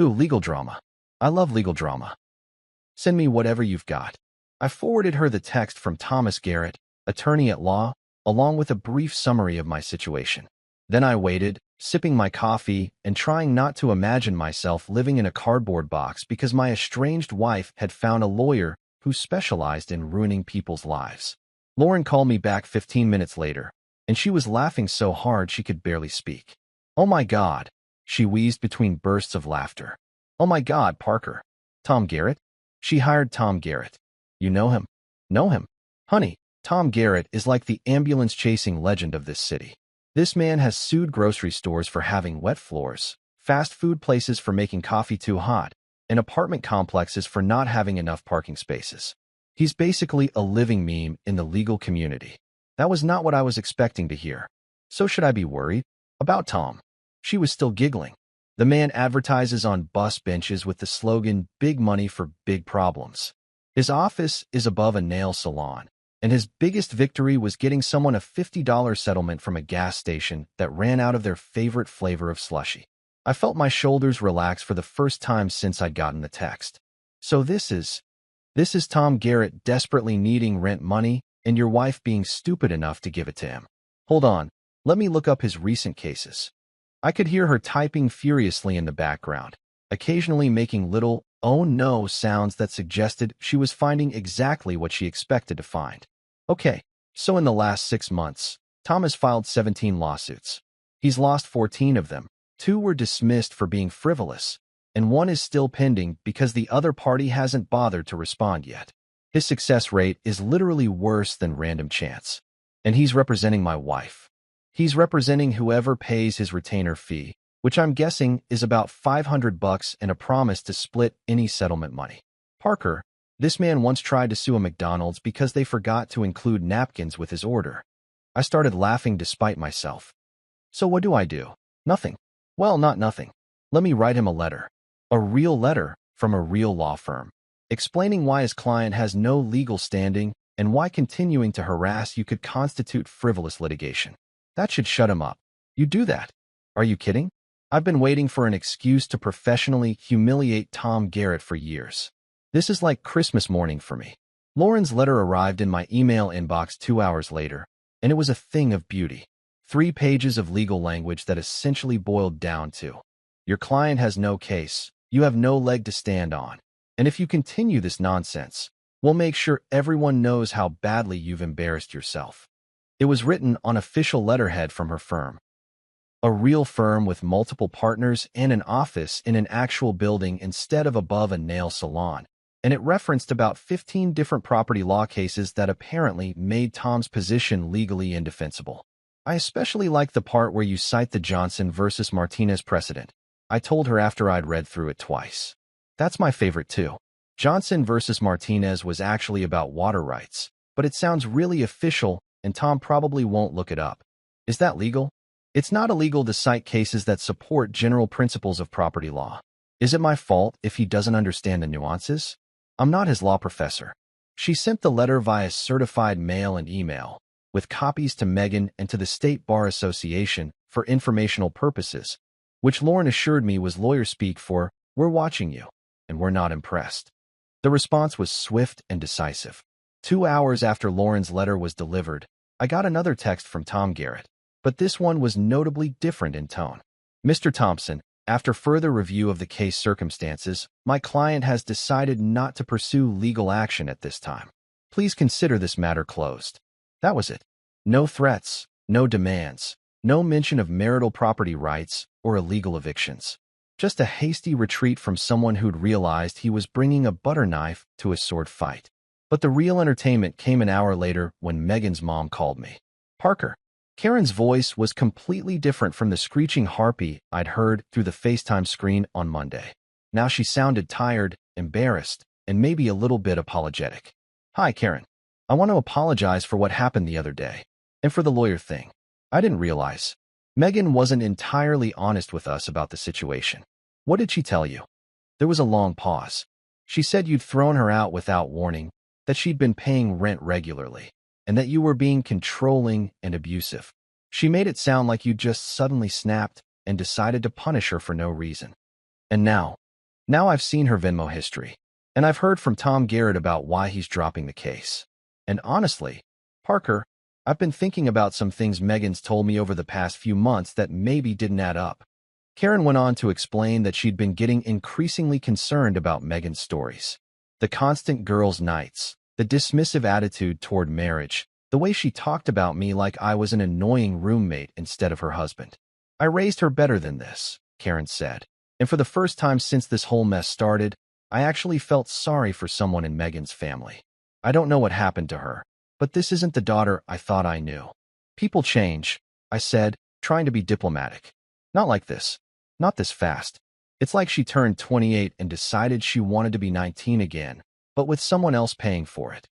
"Ooh, legal drama. I love legal drama. Send me whatever you've got." I forwarded her the text from Thomas Garrett, attorney at law, along with a brief summary of my situation. Then I waited, sipping my coffee and trying not to imagine myself living in a cardboard box because my estranged wife had found a lawyer who specialized in ruining people's lives. Lauren called me back 15 minutes later, and she was laughing so hard she could barely speak. "Oh my God," she wheezed between bursts of laughter. "Oh my God, Parker. Tom Garrett?" She hired Tom Garrett. "You know him?" "Know him? Honey, Tom Garrett is like the ambulance-chasing legend of this city. This man has sued grocery stores for having wet floors, fast food places for making coffee too hot, and apartment complexes for not having enough parking spaces. He's basically a living meme in the legal community." That was not what I was expecting to hear. So should I be worried? About Tom? She was still giggling. The man advertises on bus benches with the slogan, "Big money for big problems." His office is above a nail salon, and his biggest victory was getting someone a $50 settlement from a gas station that ran out of their favorite flavor of slushie. I felt my shoulders relax for the first time since I'd gotten the text. So this is Tom Garrett desperately needing rent money and your wife being stupid enough to give it to him. Hold on, let me look up his recent cases. I could hear her typing furiously in the background, occasionally making little "oh no" sounds that suggested she was finding exactly what she expected to find. Okay, so in the last 6 months, Tom has filed 17 lawsuits. He's lost 14 of them. 2 were dismissed for being frivolous, and 1 is still pending because the other party hasn't bothered to respond yet. His success rate is literally worse than random chance. And he's representing my wife. He's representing whoever pays his retainer fee, which I'm guessing is about $500 and a promise to split any settlement money. Parker, this man once tried to sue a McDonald's because they forgot to include napkins with his order. I started laughing despite myself. So what do? Nothing. Well, not nothing. Let me write him a letter. A real letter from a real law firm, explaining why his client has no legal standing and why continuing to harass you could constitute frivolous litigation. That should shut him up. You do that? Are you kidding? I've been waiting for an excuse to professionally humiliate Tom Garrett for years. This is like Christmas morning for me. Lauren's letter arrived in my email inbox 2 hours later, and it was a thing of beauty. 3 pages of legal language that essentially boiled down to, "Your client has no case. You have no leg to stand on. And if you continue this nonsense, we'll make sure everyone knows how badly you've embarrassed yourself." It was written on official letterhead from her firm. A real firm with multiple partners and an office in an actual building instead of above a nail salon. And it referenced about 15 different property law cases that apparently made Tom's position legally indefensible. I especially like the part where you cite the Johnson versus Martinez precedent. I told her after I'd read through it twice. That's my favorite too. Johnson versus Martinez was actually about water rights, but it sounds really official and Tom probably won't look it up. Is that legal? It's not illegal to cite cases that support general principles of property law. Is it my fault if he doesn't understand the nuances? I'm not his law professor. She sent the letter via certified mail and email, with copies to Megan and to the State Bar Association for informational purposes, which Lauren assured me was lawyer speak for, "We're watching you, and we're not impressed." The response was swift and decisive. 2 hours after Lauren's letter was delivered, I got another text from Tom Garrett, but this one was notably different in tone. "Mr. Thompson, After further review of the case circumstances, my client has decided not to pursue legal action at this time. Please consider this matter closed. That was it. No threats, no demands, no mention of marital property rights or illegal evictions. Just a hasty retreat from someone who'd realized he was bringing a butter knife to a sword fight. But the real entertainment came an hour later when Megan's mom called me. Parker. Karen's voice was completely different from the screeching harpy I'd heard through the FaceTime screen on Monday. Now she sounded tired, embarrassed, and maybe a little bit apologetic. Hi, Karen. I want to apologize for what happened the other day, and for the lawyer thing. I didn't realize. Megan wasn't entirely honest with us about the situation. What did she tell you? There was a long pause. She said you'd thrown her out without warning, that she'd been paying rent regularly, and that you were being controlling and abusive. She made it sound like you just suddenly snapped and decided to punish her for no reason. And now I've seen her Venmo history, and I've heard from Tom Garrett about why he's dropping the case. And honestly, Parker, I've been thinking about some things Megan's told me over the past few months that maybe didn't add up. Karen went on to explain that she'd been getting increasingly concerned about Megan's stories. The constant girls' nights, the dismissive attitude toward marriage, the way she talked about me like I was an annoying roommate instead of her husband. I raised her better than this, Karen said. And for the first time since this whole mess started, I actually felt sorry for someone in Megan's family. I don't know what happened to her, but this isn't the daughter I thought I knew. People change, I said, trying to be diplomatic. Not like this. Not this fast. It's like she turned 28 and decided she wanted to be 19 again, but with someone else paying for it.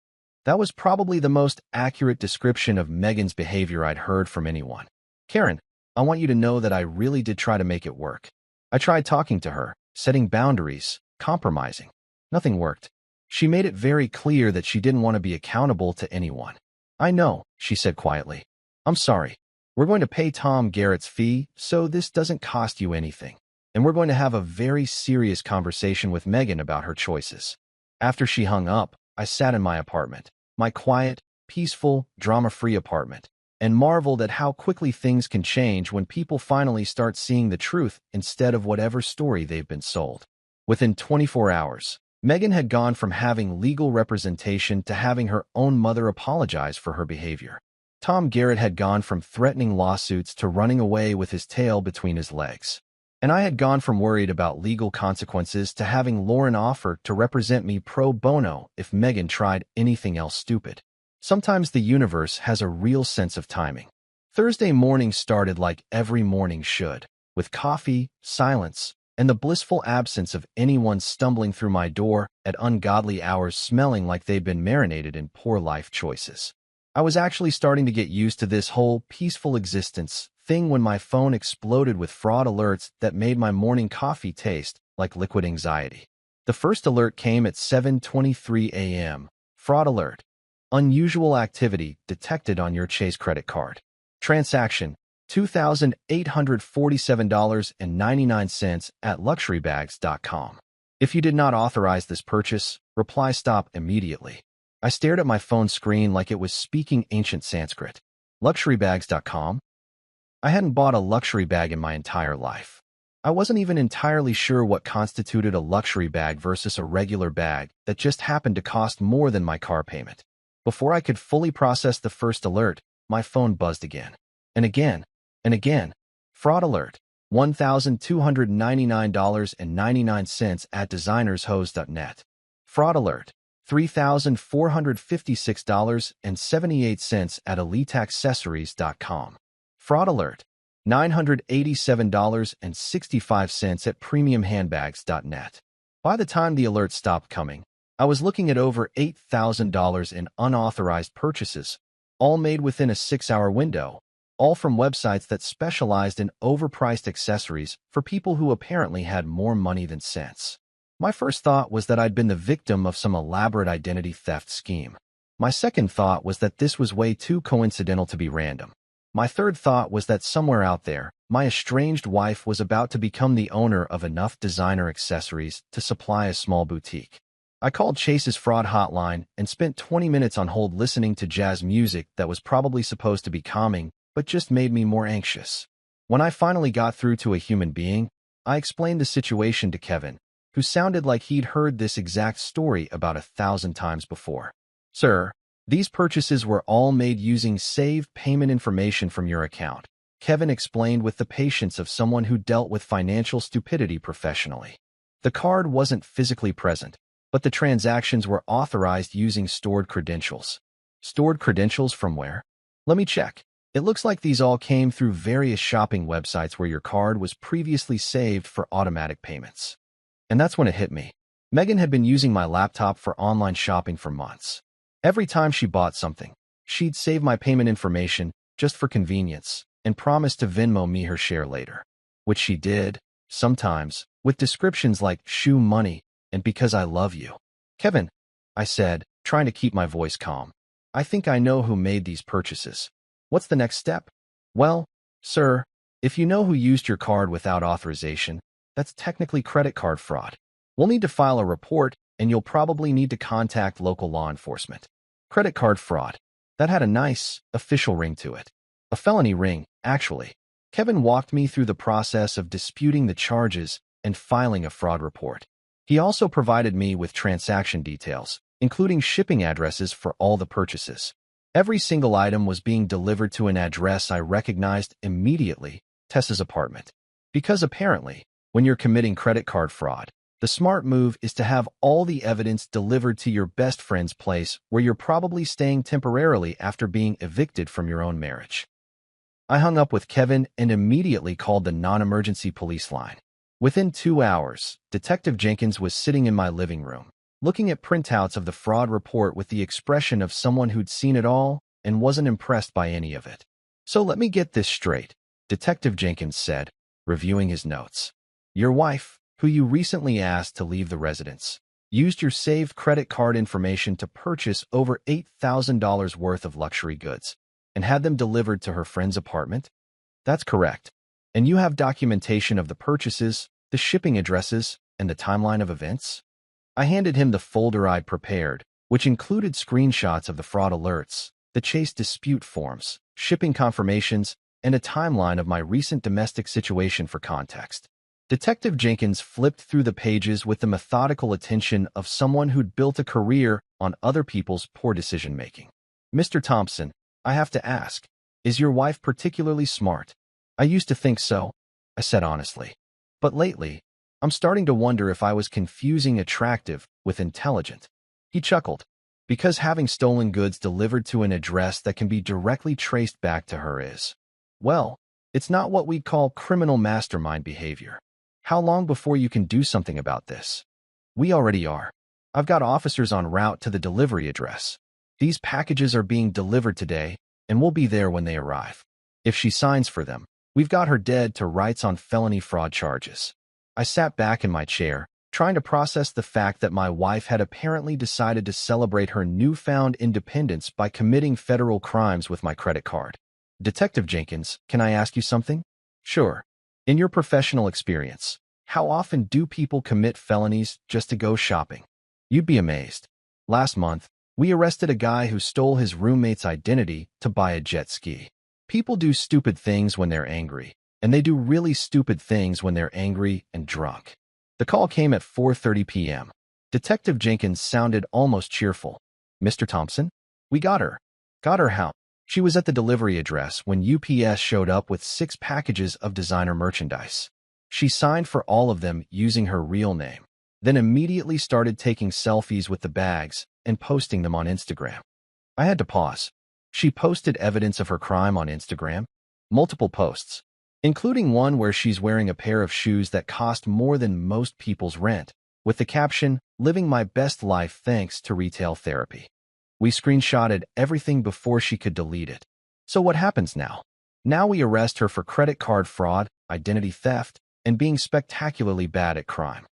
That was probably the most accurate description of Megan's behavior I'd heard from anyone. Karen, I want you to know that I really did try to make it work. I tried talking to her, setting boundaries, compromising. Nothing worked. She made it very clear that she didn't want to be accountable to anyone. I know, she said quietly. I'm sorry. We're going to pay Tom Garrett's fee, so this doesn't cost you anything. And we're going to have a very serious conversation with Megan about her choices. After she hung up, I sat in my apartment, my quiet, peaceful, drama-free apartment, and marveled at how quickly things can change when people finally start seeing the truth instead of whatever story they've been sold. Within 24 hours, Megan had gone from having legal representation to having her own mother apologize for her behavior. Tom Garrett had gone from threatening lawsuits to running away with his tail between his legs. And I had gone from worried about legal consequences to having Lauren offer to represent me pro bono if Megan tried anything else stupid. Sometimes the universe has a real sense of timing. Thursday morning started like every morning should, with coffee, silence, and the blissful absence of anyone stumbling through my door at ungodly hours smelling like they'd been marinated in poor life choices. I was actually starting to get used to this whole peaceful existence thing when my phone exploded with fraud alerts that made my morning coffee taste like liquid anxiety. The first alert came at 7:23 a.m. Fraud alert. Unusual activity detected on your Chase credit card. Transaction, $2,847.99 at luxurybags.com. If you did not authorize this purchase, reply stop immediately. I stared at my phone screen like it was speaking ancient Sanskrit. Luxurybags.com? I hadn't bought a luxury bag in my entire life. I wasn't even entirely sure what constituted a luxury bag versus a regular bag that just happened to cost more than my car payment. Before I could fully process the first alert, my phone buzzed again. And again. And again. Fraud alert. $1,299.99 at designershose.net. Fraud alert. $3,456.78 at eliteaccessories.com. Fraud alert. $987.65 at premiumhandbags.net. By the time the alert stopped coming, I was looking at over $8,000 in unauthorized purchases, all made within a 6-hour window, all from websites that specialized in overpriced accessories for people who apparently had more money than sense. My first thought was that I'd been the victim of some elaborate identity theft scheme. My second thought was that this was way too coincidental to be random. My third thought was that somewhere out there, my estranged wife was about to become the owner of enough designer accessories to supply a small boutique. I called Chase's fraud hotline and spent 20 minutes on hold listening to jazz music that was probably supposed to be calming, but just made me more anxious. When I finally got through to a human being, I explained the situation to Kevin, who sounded like he'd heard this exact story about 1,000 times before. Sir, these purchases were all made using saved payment information from your account, Kevin explained with the patience of someone who dealt with financial stupidity professionally. The card wasn't physically present, but the transactions were authorized using stored credentials. Stored credentials from where? Let me check. It looks like these all came through various shopping websites where your card was previously saved for automatic payments. And that's when it hit me. Megan had been using my laptop for online shopping for months. Every time she bought something, she'd save my payment information just for convenience and promise to Venmo me her share later, which she did, sometimes, with descriptions like shoe money and because I love you. Kevin, I said, trying to keep my voice calm. I think I know who made these purchases. What's the next step? Well, sir, if you know who used your card without authorization, that's technically credit card fraud. We'll need to file a report, and you'll probably need to contact local law enforcement. Credit card fraud. That had a nice, official ring to it. A felony ring, actually. Kevin walked me through the process of disputing the charges and filing a fraud report. He also provided me with transaction details, including shipping addresses for all the purchases. Every single item was being delivered to an address I recognized immediately, Tessa's apartment. Because apparently, when you're committing credit card fraud, the smart move is to have all the evidence delivered to your best friend's place where you're probably staying temporarily after being evicted from your own marriage. I hung up with Kevin and immediately called the non-emergency police line. Within 2 hours, Detective Jenkins was sitting in my living room, looking at printouts of the fraud report with the expression of someone who'd seen it all and wasn't impressed by any of it. So let me get this straight, Detective Jenkins said, reviewing his notes. Your wife, who you recently asked to leave the residence, used your saved credit card information to purchase over $8,000 worth of luxury goods and had them delivered to her friend's apartment? That's correct. And you have documentation of the purchases, the shipping addresses, and the timeline of events? I handed him the folder I'd prepared, which included screenshots of the fraud alerts, the Chase dispute forms, shipping confirmations, and a timeline of my recent domestic situation for context. Detective Jenkins flipped through the pages with the methodical attention of someone who'd built a career on other people's poor decision-making. Mr. Thompson, I have to ask, is your wife particularly smart? I used to think so, I said honestly. But lately, I'm starting to wonder if I was confusing attractive with intelligent. He chuckled, because having stolen goods delivered to an address that can be directly traced back to her is, well, it's not what we'd call criminal mastermind behavior. How long before you can do something about this? We already are. I've got officers en route to the delivery address. These packages are being delivered today, and we'll be there when they arrive. If she signs for them, we've got her dead to rights on felony fraud charges. I sat back in my chair, trying to process the fact that my wife had apparently decided to celebrate her newfound independence by committing federal crimes with my credit card. Detective Jenkins, can I ask you something? Sure. In your professional experience, how often do people commit felonies just to go shopping? You'd be amazed. Last month, we arrested a guy who stole his roommate's identity to buy a jet ski. People do stupid things when they're angry, and they do really stupid things when they're angry and drunk. The call came at 4:30 p.m. Detective Jenkins sounded almost cheerful. Mr. Thompson? We got her. Got her how? She was at the delivery address when UPS showed up with 6 packages of designer merchandise. She signed for all of them using her real name, then immediately started taking selfies with the bags and posting them on Instagram. I had to pause. She posted evidence of her crime on Instagram, multiple posts, including one where she's wearing a pair of shoes that cost more than most people's rent, with the caption, "Living my best life thanks to retail therapy." We screenshotted everything before she could delete it. So what happens now? Now we arrest her for credit card fraud, identity theft, and being spectacularly bad at crime.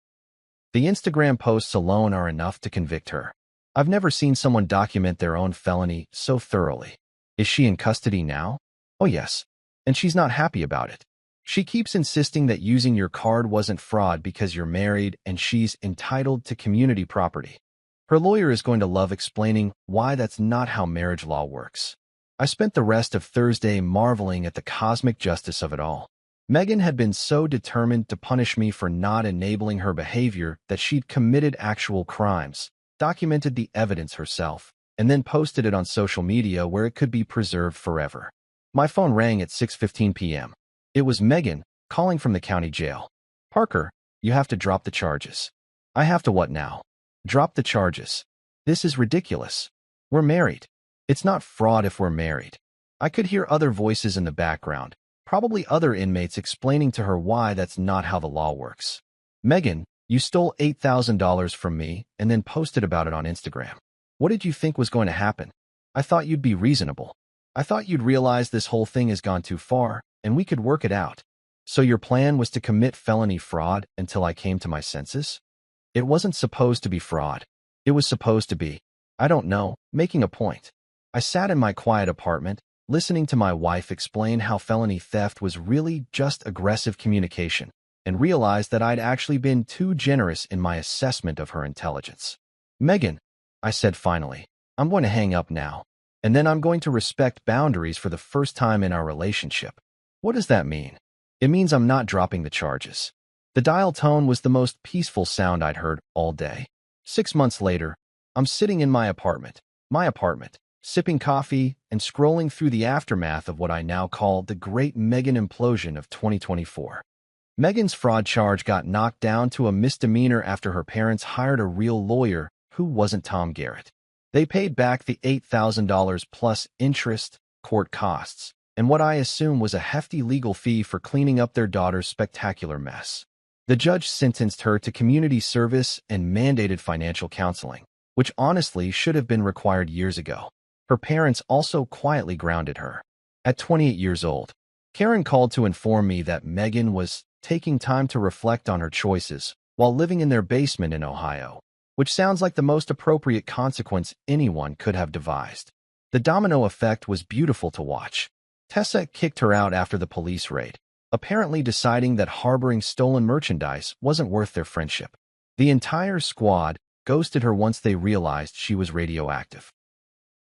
The Instagram posts alone are enough to convict her. I've never seen someone document their own felony so thoroughly. Is she in custody now? Oh yes. And she's not happy about it. She keeps insisting that using your card wasn't fraud because you're married and she's entitled to community property. Her lawyer is going to love explaining why that's not how marriage law works. I spent the rest of Thursday marveling at the cosmic justice of it all. Megan had been so determined to punish me for not enabling her behavior that she'd committed actual crimes, documented the evidence herself, and then posted it on social media where it could be preserved forever. My phone rang at 6:15 p.m. It was Megan, calling from the county jail. "Parker, you have to drop the charges." "I have to what now?" "Drop the charges. This is ridiculous. We're married. It's not fraud if we're married." I could hear other voices in the background, probably other inmates explaining to her why that's not how the law works. "Megan, you stole $8,000 from me and then posted about it on Instagram. What did you think was going to happen? I thought you'd be reasonable. I thought you'd realize this whole thing has gone too far and we could work it out. So your plan was to commit felony fraud until I came to my senses?" "It wasn't supposed to be fraud. It was supposed to be, I don't know, making a point." I sat in my quiet apartment, listening to my wife explain how felony theft was really just aggressive communication, and realized that I'd actually been too generous in my assessment of her intelligence. "Megan," I said finally, "I'm going to hang up now. And then I'm going to respect boundaries for the first time in our relationship." "What does that mean?" "It means I'm not dropping the charges." The dial tone was the most peaceful sound I'd heard all day. 6 months later, I'm sitting in my apartment, sipping coffee and scrolling through the aftermath of what I now call the Great Megan Implosion of 2024. Megan's fraud charge got knocked down to a misdemeanor after her parents hired a real lawyer who wasn't Tom Garrett. They paid back the $8,000 plus interest, court costs, and what I assume was a hefty legal fee for cleaning up their daughter's spectacular mess. The judge sentenced her to community service and mandated financial counseling, which honestly should have been required years ago. Her parents also quietly grounded her. At 28 years old, Karen called to inform me that Megan was taking time to reflect on her choices while living in their basement in Ohio, which sounds like the most appropriate consequence anyone could have devised. The domino effect was beautiful to watch. Tessa kicked her out after the police raid, apparently deciding that harboring stolen merchandise wasn't worth their friendship. The entire squad ghosted her once they realized she was radioactive.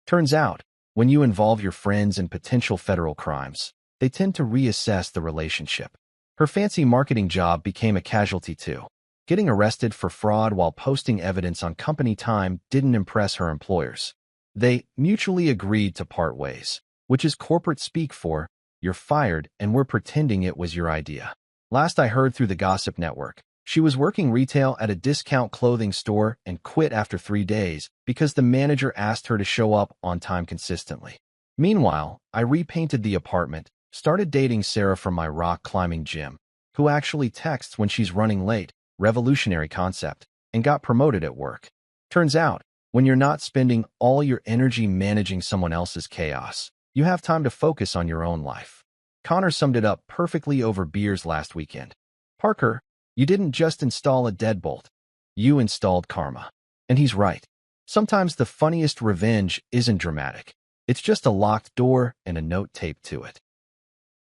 Turns out, when you involve your friends in potential federal crimes, they tend to reassess the relationship. Her fancy marketing job became a casualty too. Getting arrested for fraud while posting evidence on company time didn't impress her employers. They mutually agreed to part ways, which is corporate speak for, "You're fired and we're pretending it was your idea." Last I heard through the gossip network, she was working retail at a discount clothing store and quit after 3 days because the manager asked her to show up on time consistently. Meanwhile, I repainted the apartment, started dating Sarah from my rock climbing gym, who actually texts when she's running late, revolutionary concept, and got promoted at work. Turns out, when you're not spending all your energy managing someone else's chaos, you have time to focus on your own life. Connor summed it up perfectly over beers last weekend. "Parker, you didn't just install a deadbolt. You installed karma." And he's right. Sometimes the funniest revenge isn't dramatic. It's just a locked door and a note taped to it.